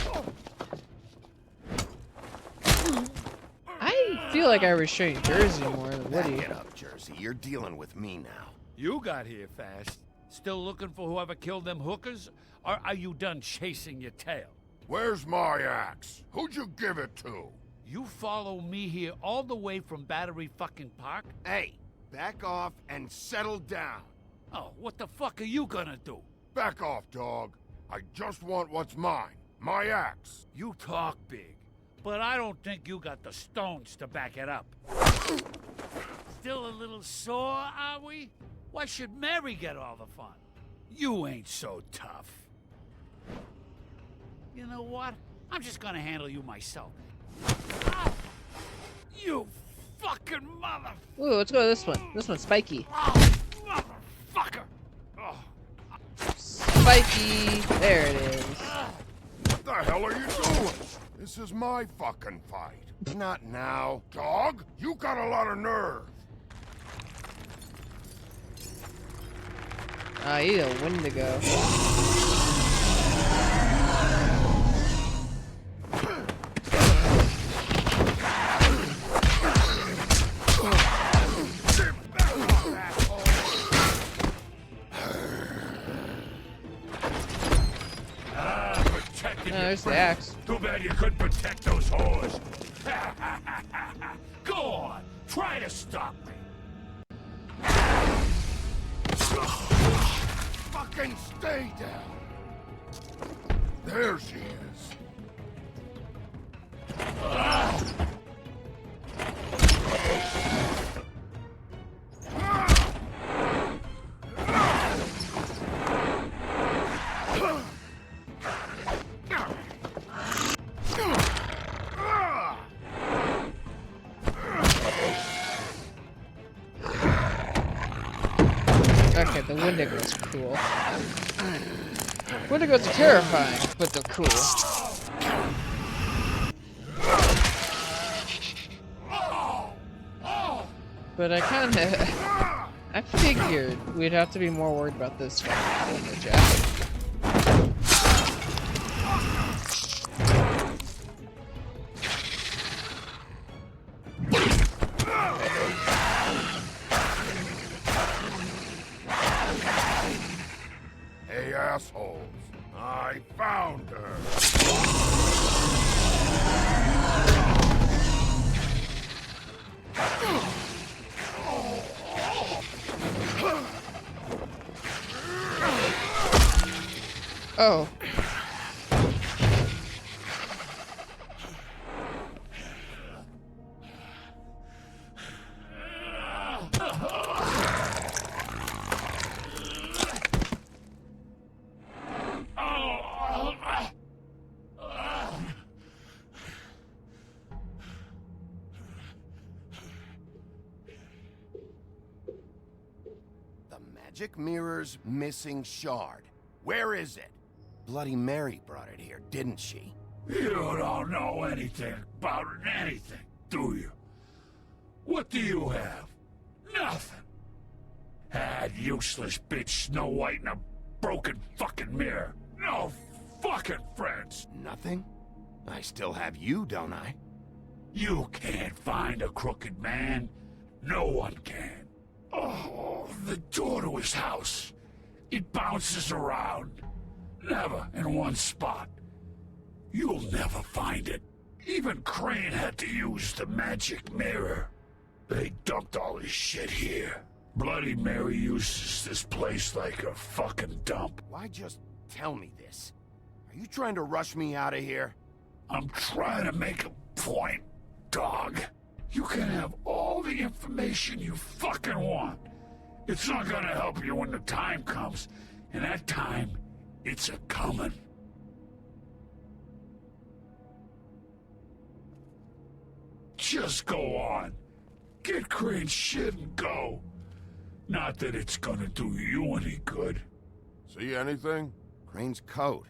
I feel like I restrained Jersey more than Woody.
Back it up, Jersey. You're dealing with me now.
You got here fast. Still looking for whoever killed them hookers? Or are you done chasing your tail?
Where's my axe? Who'd you give it to?
You follow me here all the way from Battery fucking Park?
Hey, back off and settle down.
Oh, what the fuck are you gonna do?
Back off, dog. I just want what's mine. My axe.
You talk big, but I don't think you got the stones to back it up. Still a little sore, are we? Why should Mary get all the fun? You ain't so tough. You know what? I'm just gonna handle you myself. Ah! You fucking mother...
Ooh, let's go to this one. This one's spiky.
Oh, motherfucker! Oh.
Spiky! There it is.
What the hell are you doing? This is my fucking fight.
Not now.
Dog, you got a lot of nerve.
Ah, you a Wendigo. There's the axe.
Too bad you couldn't protect those whores. Go on, try to stop me.
Fucking stay down. There she is.
Okay, the Wendigo's cool. Wendigos are terrifying, but they're cool. But I figured we'd have to be more worried about this guy than the jacket.
Hey, assholes. I found her.
Oh.
The magic mirror's missing shard. Where is it? Bloody Mary brought it here, didn't she?
You don't know anything about anything, do you? What do you have? Nothing. Had useless bitch Snow White and a broken fucking mirror. No fucking friends.
Nothing? I still have you, don't I?
You can't find a crooked man. No one can. Oh, the door to his house. It bounces around. Never in one spot. You'll never find it. Even Crane had to use the magic mirror. They dumped all his shit here. Bloody Mary uses this place like a fucking dump.
Why just tell me this? Are you trying to rush me out of here?
I'm trying to make a point, dog. You can have all the information you fucking want. It's not gonna help you when the time comes. And that time, it's a-comin'. Just go on. Get Crane's shit and go. Not that it's gonna do you any good.
See anything?
Crane's coat.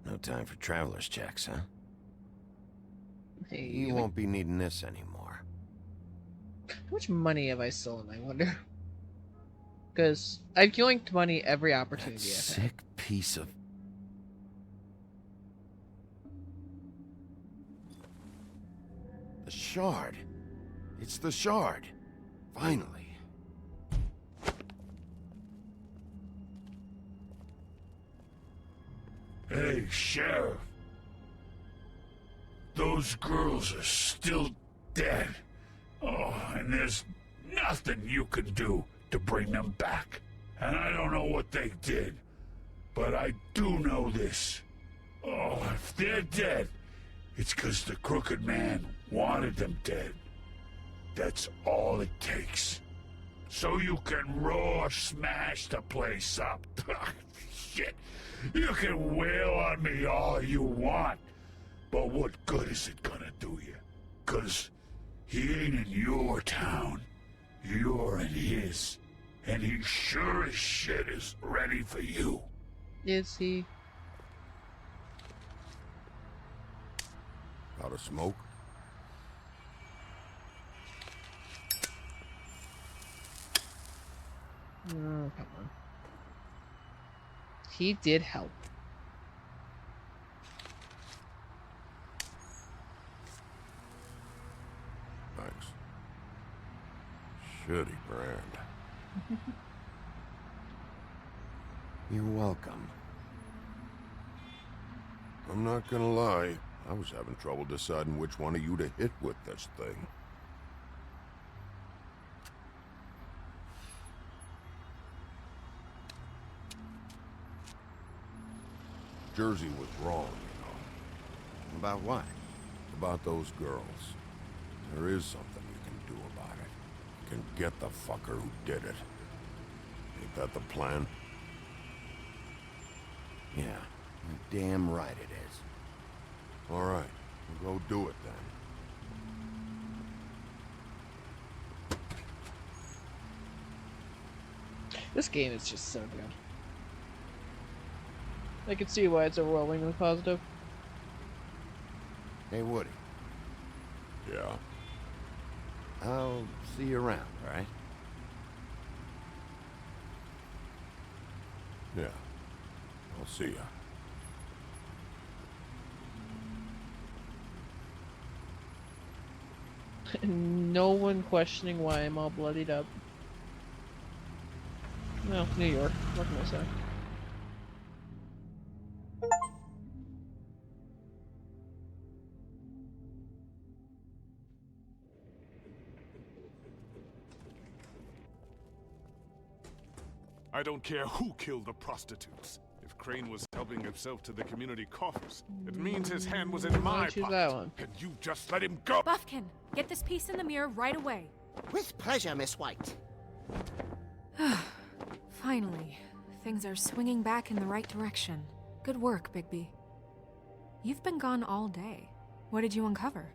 No time for traveler's checks, huh?
Hey,
You won't be needing this anymore.
How much money have I stolen, I wonder? Because I've yoinked money every opportunity I've had.
Sick piece of... The shard. It's the shard. Finally.
Hey, Sheriff. Those girls are still dead. Oh, and there's nothing you can do to bring them back. And I don't know what they did, but I do know this. Oh, if they're dead, it's 'cause the Crooked Man wanted them dead. That's all it takes. So you can raw smash the place up. Shit, you can wail on me all you want, but what good is it gonna do you? 'Cause he ain't in your town. You're in his. And he sure as shit is ready for you.
Is he?
Out of smoke?
Oh, come on. He did help.
Thanks. Shitty brand. You're welcome. I'm not gonna lie, I was having trouble deciding which one of you to hit with this thing. Jersey was wrong, you know. About what? About those girls. There is something you can do about it. You can get the fucker who did it. Ain't that the plan? Yeah, you're damn right it is. All right, we'll go do it then.
This game is just so good. I can see why it's overwhelmingly positive.
Hey, Woody. Yeah? I'll see you around, all right? Yeah. I'll see ya.
No one questioning why I'm all bloodied up. No, New York. What can I say?
I don't care who killed the prostitutes. If Crane was helping himself to the community coffers, it means his hand was in my
choose
pocket.
that one.
And you just let him go.
Buffkin, get this piece in the mirror right away.
With pleasure, Miss White.
Finally, things are swinging back in the right direction. Good work, Bigby. You've been gone all day. What did you uncover?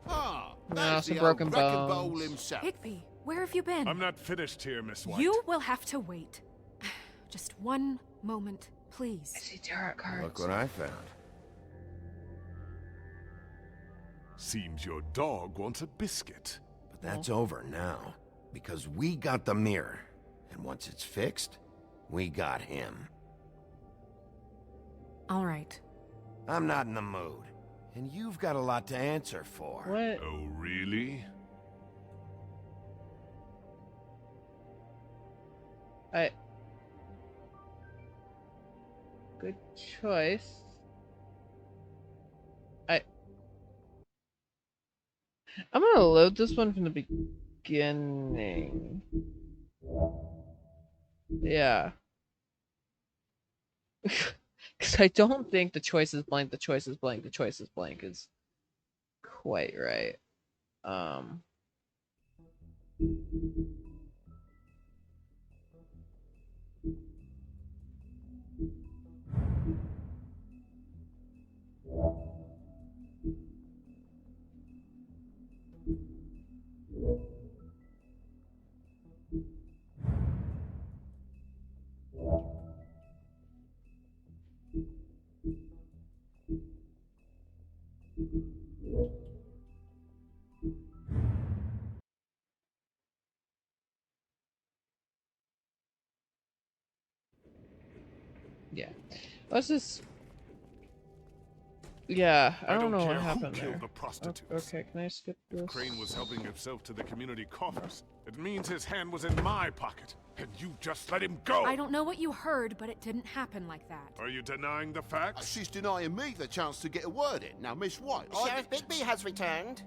Ah,
No,
that's
some
the
broken
old wrecking
bones.
ball himself.
Bigby, where have you been?
I'm not finished here, Miss White.
You will have to wait. Just one moment, please.
I see tarot cards.
Look what I found.
Seems your dog wants a biscuit.
But that's over now. Because we got the mirror. And once it's fixed, we got him.
All right.
I'm not in the mood. And you've got a lot to answer for.
What?
Oh, really?
Good choice. I'm gonna load this one from the beginning. Yeah. Because I don't think the choice is blank, the choice is blank, the choice is blank is quite right. Yeah. Let's just... Yeah, I
I
don't know
care
what
who
happened
killed
there.
the prostitutes.
Okay, can I skip this?
Crane was helping himself to the community coffers. It means his hand was in my pocket, and you just let him go!
I don't know what you heard, but it didn't happen like that.
Are you denying the facts?
She's denying me the chance to get a word in. Now, Miss White,
Sheriff Bigby has returned.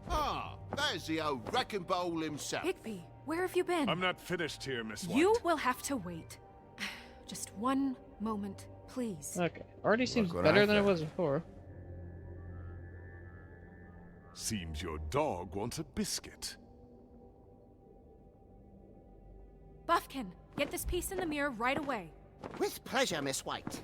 Ah, there's the old wrecking ball himself.
Bigby, where have you been?
I'm not finished here, Miss White.
You will have to wait. Just one moment, please.
Okay, already seems
what
better
I
than it
found.
was before.
Seems your dog wants a biscuit.
Buffkin, get this piece in the mirror right away.
With pleasure, Miss White.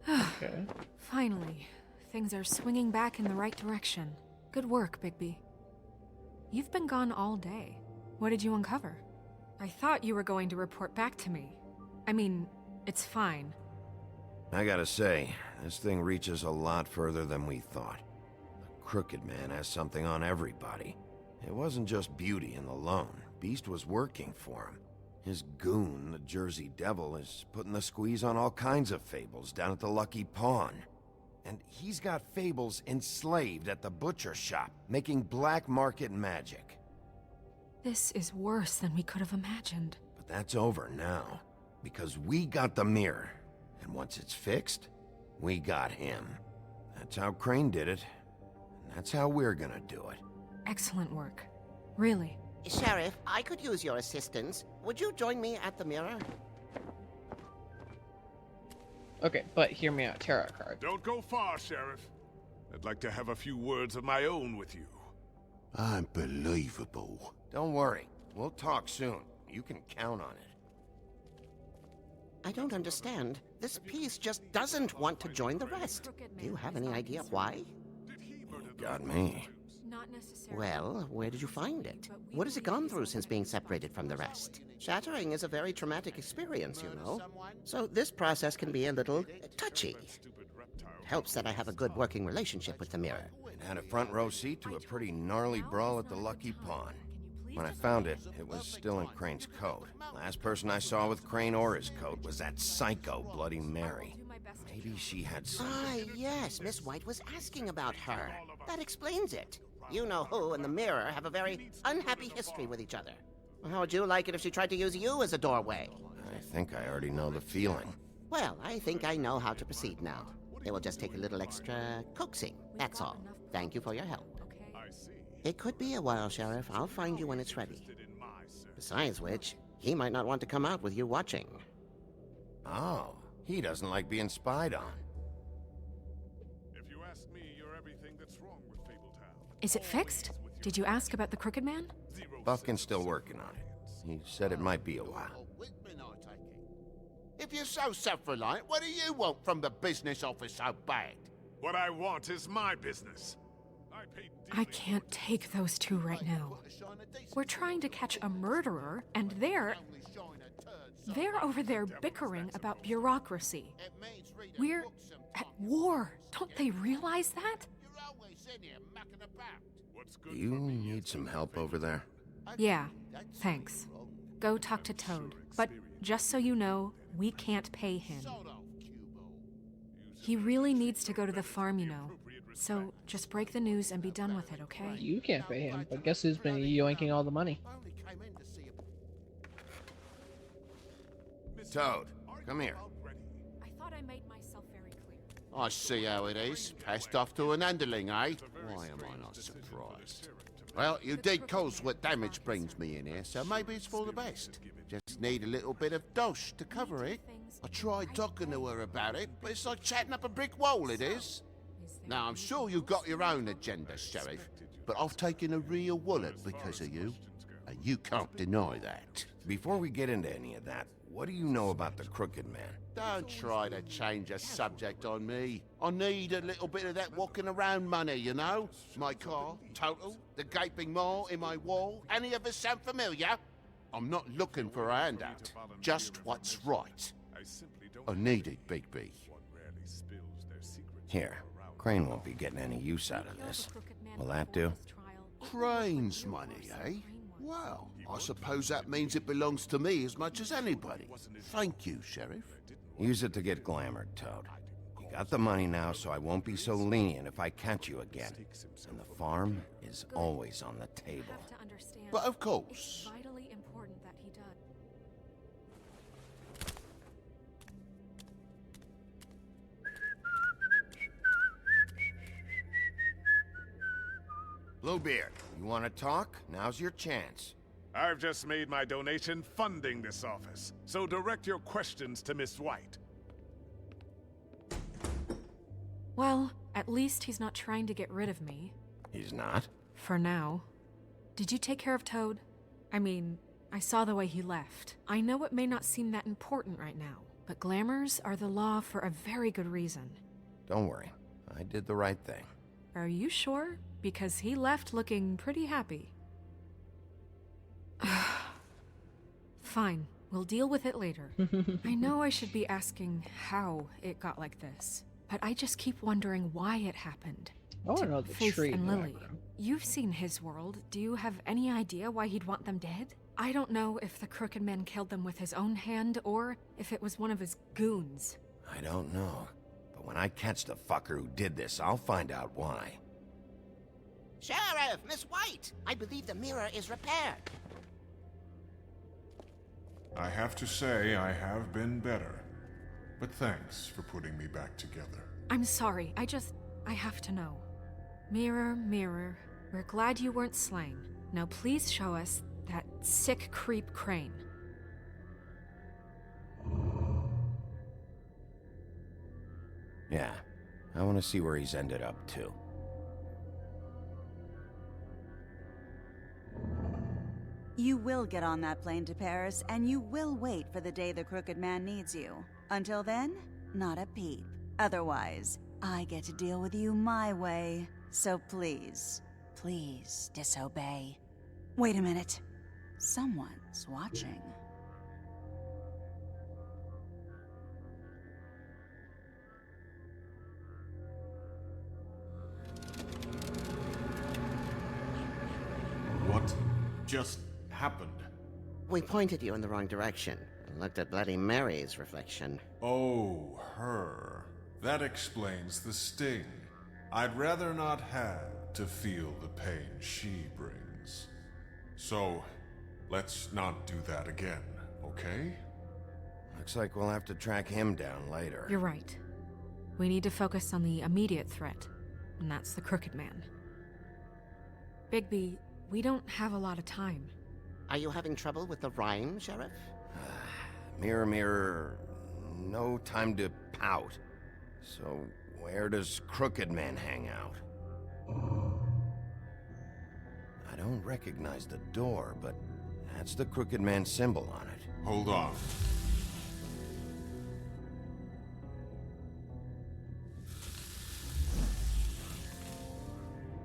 Okay.
Finally, things are swinging back in the right direction. Good work, Bigby. You've been gone all day. What did you uncover? I thought you were going to report back to me. I mean, it's fine.
I gotta say, this thing reaches a lot further than we thought. The Crooked Man has something on everybody. It wasn't just Beauty and the Lone. Beast was working for him. His goon, the Jersey Devil, is putting the squeeze on all kinds of fables down at the Lucky Pawn. And he's got fables enslaved at the butcher shop, making black market magic.
This is worse than we could have imagined.
But that's over now, because we got the mirror. And once it's fixed, we got him. That's how Crane did it. And that's how we're gonna do it.
Excellent work. Really.
Sheriff, I could use your assistance. Would you join me at the mirror?
Okay, but hear me out. Tarot card.
Don't go far, Sheriff. I'd like to have a few words of my own with you.
Unbelievable.
Don't worry. We'll talk soon. You can count on it.
I don't understand. This piece just doesn't want to join the rest. Do you have any idea why?
Got me.
Not necessarily.
Well, where did you find it? What has it gone through since being separated from the rest? Shattering is a very traumatic experience, you know. So this process can be a little touchy. It helps that I have a good working relationship with the mirror.
It had a front row seat to a pretty gnarly brawl at the Lucky Pawn. When I found it, it was still in Crane's coat. Last person I saw with Crane or his coat was that psycho Bloody Mary. Maybe she had some...
Ah, yes, Miss White was asking about her. That explains it. You know who and the mirror have a very unhappy history with each other. How would you like it if she tried to use you as a doorway?
I think I already know the feeling.
Well, I think I know how to proceed now. It will just take a little extra coaxing, that's all. Thank you for your help. It could be a while, Sheriff. I'll find you when it's ready. Besides which, he might not want to come out with you watching.
Oh, he doesn't like being spied on.
If you ask me, you're everything that's wrong with Fabletown.
Is it fixed? Did you ask about the Crooked Man?
Buffkin's still working on it. He said it might be a while.
If you're so self-reliant, what do you want from the business office so bad?
What I want is my business.
I can't take those two right now. We're trying to catch a murderer, and they're over there bickering about bureaucracy. We're at war. Don't they realize that?
Do you need some help over there?
Yeah, thanks. Go talk to Toad. But just so you know, we can't pay him. He really needs to go to the farm, you know. So just break the news and be done with it, okay?
You can't pay him, but guess who's been yoinking all the money?
Toad, come here.
I thought I made myself very clear.
I see how it is. Passed off to an underling, eh? Why am I not surprised? Well, you did cause what damage brings me in here, so maybe it's for the best. Just need a little bit of dosh to cover it. I tried talking to her about it, but it's like chatting up a brick wall, it is. Now, I'm sure you've got your own agenda, Sheriff, but I've taken a real wallet because of you, and you can't deny that.
Before we get into any of that, what do you know about the Crooked Man?
Don't try to change a subject on me. I need a little bit of that walking around money, you know? My car, total, the gaping maw in my wall. Any of us sound familiar? I'm not looking for a handout, just what's right. I need it, Bigby.
Here, Crane won't be getting any use out of this. Will that do?
Crane's money, eh? Well, I suppose that means it belongs to me as much as anybody. Thank you, Sheriff.
Use it to get glamored, Toad. You got the money now, so I won't be so lenient if I catch you again. And the farm is always on the table.
But of course.
It's vitally important that he does.
Bluebeard, you want to talk? Now's your chance.
I've just made my donation funding this office, so direct your questions to Miss White.
Well, at least he's not trying to get rid of me.
He's not?
For now. Did you take care of Toad? I mean, I saw the way he left. I know it may not seem that important right now, but glamours are the law for a very good reason.
Don't worry. I did the right thing.
Are you sure? Because he left looking pretty happy. Fine, we'll deal with it later. I know I should be asking how it got like this, but I just keep wondering why it happened.
I want to know the
Faith
tree
and
in the
Lily.
background.
You've seen his world. Do you have any idea why he'd want them dead? I don't know if the Crooked Man killed them with his own hand or if it was one of his goons.
I don't know. But when I catch the fucker who did this, I'll find out why.
Sheriff, Miss White, I believe the mirror is repaired.
I have to say I have been better. But thanks for putting me back together.
I'm sorry, I have to know. Mirror, mirror, we're glad you weren't slain. Now please show us that sick creep Crane.
Yeah, I want to see where he's ended up, too.
You will get on that plane to Paris, and you will wait for the day the Crooked Man needs you. Until then, not a peep. Otherwise, I get to deal with you my way. So please, please disobey. Wait a minute. Someone's watching.
What just happened?
We pointed you in the wrong direction and looked at Bloody Mary's reflection.
Oh, her. That explains the sting. I'd rather not have to feel the pain she brings. So, let's not do that again, okay?
Looks like we'll have to track him down later.
You're right. We need to focus on the immediate threat, and that's the Crooked Man. Bigby, we don't have a lot of time.
Are you having trouble with the rhyme, Sheriff?
Mirror, mirror, no time to pout. So, where does Crooked Man hang out? I don't recognize the door, but that's the Crooked Man symbol on it.
Hold on.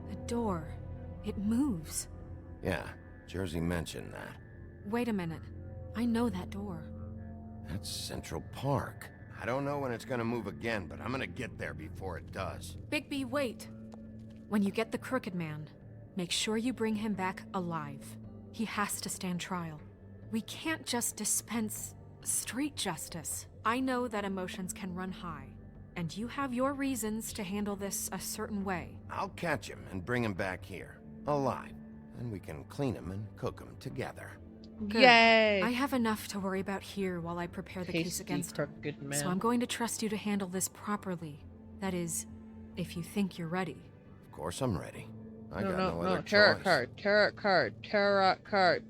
The door. It moves.
Yeah, Jersey mentioned that.
Wait a minute. I know that door.
That's Central Park. I don't know when it's gonna move again, but I'm gonna get there before it does.
Bigby, wait. When you get the Crooked Man, make sure you bring him back alive. He has to stand trial. We can't just dispense street justice. I know that emotions can run high, and you have your reasons to handle this a certain way.
I'll catch him and bring him back here, alive. Then we can clean him and cook him together.
Good.
Yay!
I have enough to worry about here while I prepare the case
Tasty
against him.
Crooked Man.
So I'm going to trust you to handle this properly. That is, if you think you're ready.
Of course I'm ready. I got
no,
no other
tarot
choice.
card, tarot card, tarot card.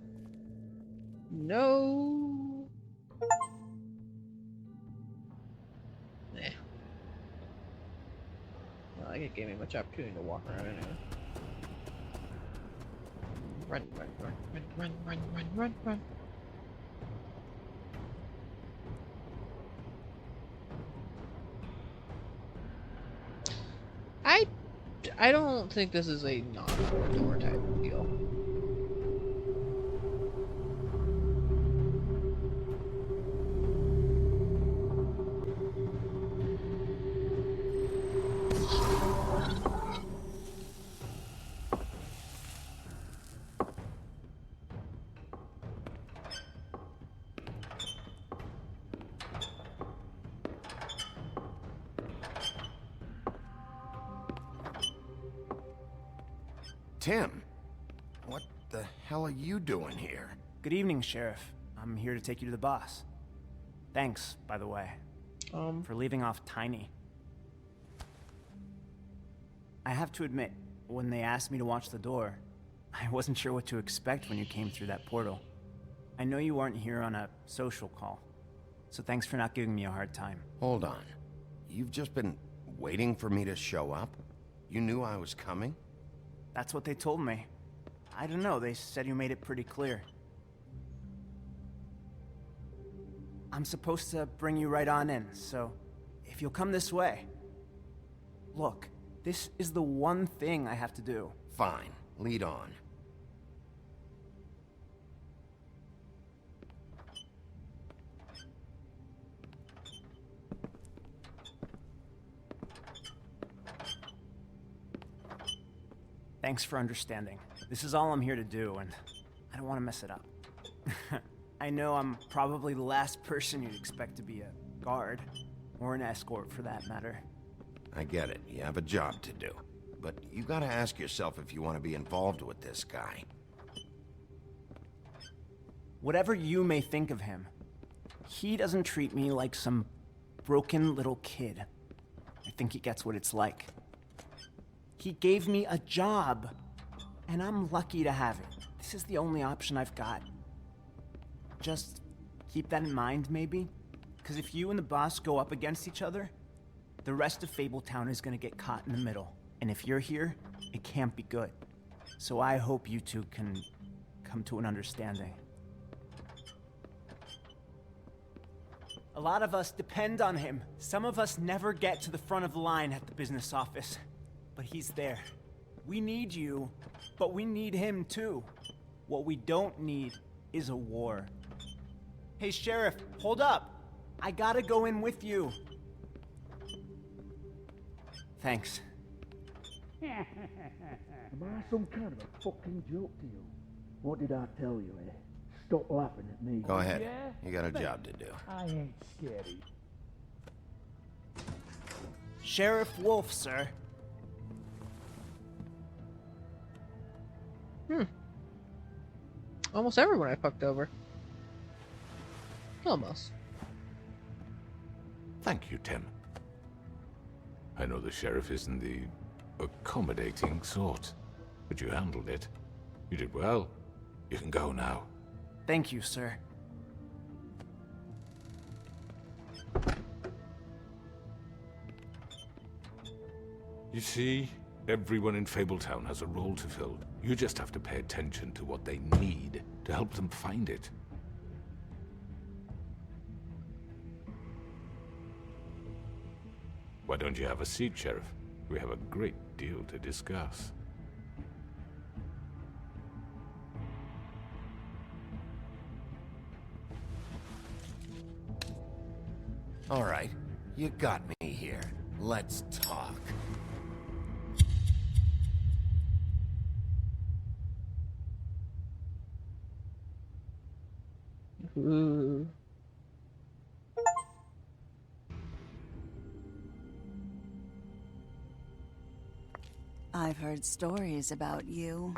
No. Eh. Well, it gave me much opportunity to walk around anyway. Run, run, run, run, run, run, run, run, run. I don't think this is a non-door type of deal.
Tim, what the hell are you doing here?
Good evening, Sheriff. I'm here to take you to the boss. Thanks, by the way, for leaving off Tiny. I have to admit, when they asked me to watch the door, I wasn't sure what to expect when you came through that portal. I know you weren't here on a social call, so thanks for not giving me a hard time.
Hold on. You've just been waiting for me to show up? You knew I was coming?
That's what they told me. I don't know, they said you made it pretty clear. I'm supposed to bring you right on in, so if you'll come this way. Look, this is the one thing I have to do.
Fine, lead on.
Thanks for understanding. This is all I'm here to do, and I don't want to mess it up. I know I'm probably the last person you'd expect to be a guard, or an escort for that matter.
I get it. You have a job to do. But you gotta ask yourself if you want to be involved with this guy.
Whatever you may think of him, he doesn't treat me like some broken little kid. I think he gets what it's like. He gave me a job, and I'm lucky to have it. This is the only option I've got. Just keep that in mind, maybe? Because if you and the boss go up against each other, the rest of Fabletown is gonna get caught in the middle. And if you're here, it can't be good. So I hope you two can come to an understanding. A lot of us depend on him. Some of us never get to the front of the line at the business office. But he's there. We need you, but we need him too. What we don't need is a war. Hey, Sheriff, hold up. I gotta go in with you. Thanks.
Am I some kind of a fucking joke to you? What did I tell you, eh? Stop laughing at me.
Go ahead.
Yeah?
You got a job to do.
I ain't scared.
Sheriff Wolf, sir.
Almost everyone I fucked over. Almost.
Thank you, Tim. I know the sheriff isn't the accommodating sort, but you handled it. You did well. You can go now.
Thank you, sir.
You see, everyone in Fabletown has a role to fill. You just have to pay attention to what they need to help them find it. Why don't you have a seat, Sheriff? We have a great deal to discuss.
All right, you got me here. Let's talk.
Ooh.
I've heard stories about you.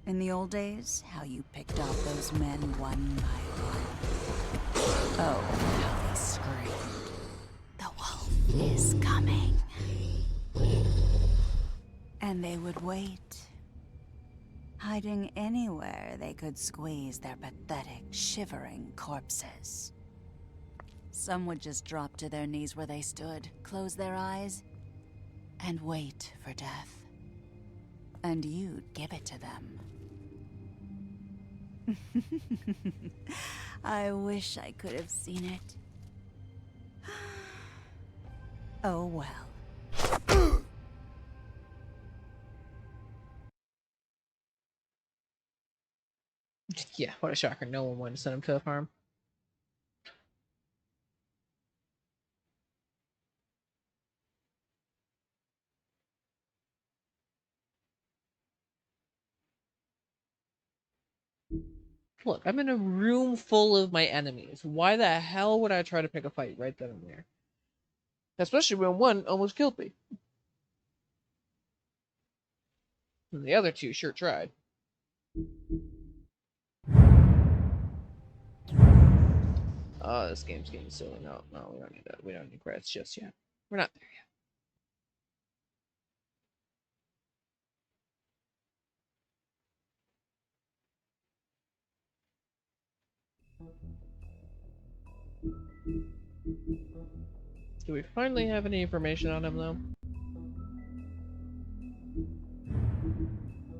In the old days, how you picked off those men one by one. Oh, how they screamed. The wolf is coming. And they would wait, hiding anywhere they could squeeze their pathetic, shivering corpses. Some would just drop to their knees where they stood, close their eyes, and wait for death. And you'd give it to them. I wish I could have seen it. Oh well.
Yeah, what a shocker. No one wanted to send him to a farm. Look, I'm in a room full of my enemies. Why the hell would I try to pick a fight right then and there? Especially when one almost killed me. And the other two sure tried. Oh, this game's getting silly. No, we don't need that. We don't need credits just yet. We're not there yet. Do we finally have any information on him, though?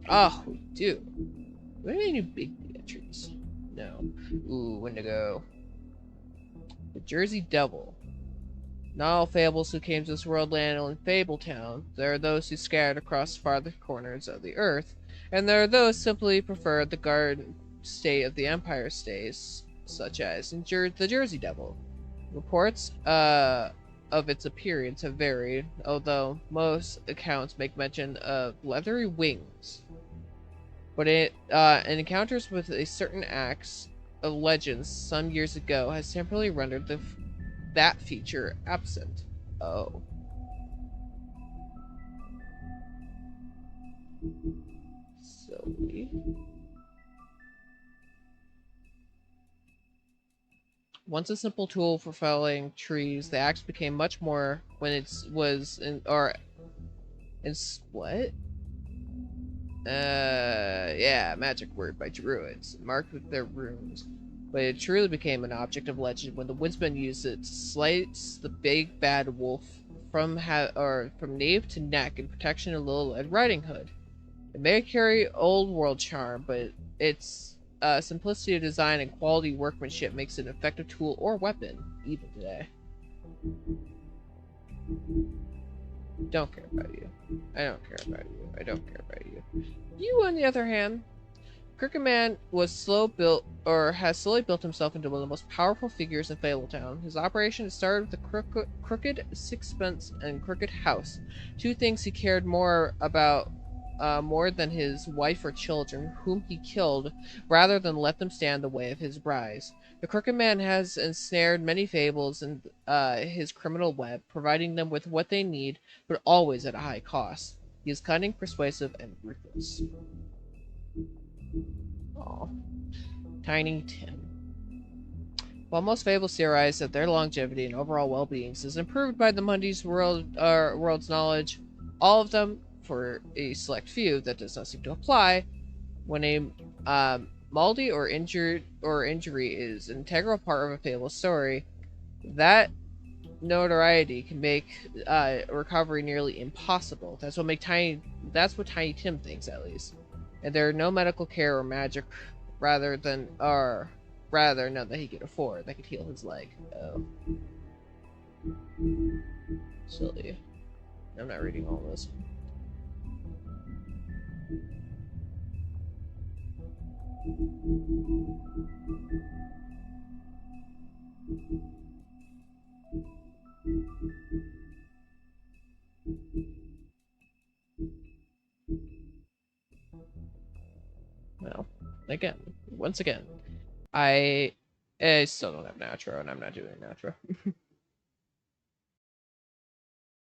Oh, we do. Do we have any new Bigby entries? No. Ooh, Wendigo. The Jersey Devil. Not all fables who came to this world land in Fabletown. There are those who scattered across farther corners of the earth, and there are those simply preferred the garden state of the Empire stays, such as in the Jersey Devil. Reports of its appearance have varied, although most accounts make mention of leathery wings. But in encounters with a certain axe of legends some years ago has temporarily rendered that feature absent. Oh. Silly. Once a simple tool for felling trees, the axe became much more when it was what? Yeah, magic word by druids, marked with their runes. But it truly became an object of legend when the woodsman used it to slice the big bad wolf from nape to neck in protection of Little Red Riding Hood. It may carry old world charm, but its simplicity of design and quality workmanship makes it an effective tool or weapon, even today. Don't care about you. I don't care about you. I don't care about you. You, on the other hand, Crooked Man has slowly built himself into one of the most powerful figures in Fabletown. His operation started with the Crooked Sixpence and Crooked House, two things he cared more about more than his wife or children, whom he killed rather than let them stand in the way of his rise. The Crooked Man has ensnared many fables in his criminal web, providing them with what they need, but always at a high cost. He is cunning, persuasive, and ruthless. Aww. Tiny Tim. While most fables theorize that their longevity and overall well-being is improved by the Mundy's world's knowledge, all of them, for a select few, that does not seem to apply. When a malady or injury is an integral part of a fable story, that notoriety can make recovery nearly impossible. That's what Tiny Tim thinks, at least. And there are no medical care or magic rather none that he could afford that could heal his leg. Oh. Silly. I'm not reading all this. Well, once again, I still don't have Nitro, and I'm not doing Nitro.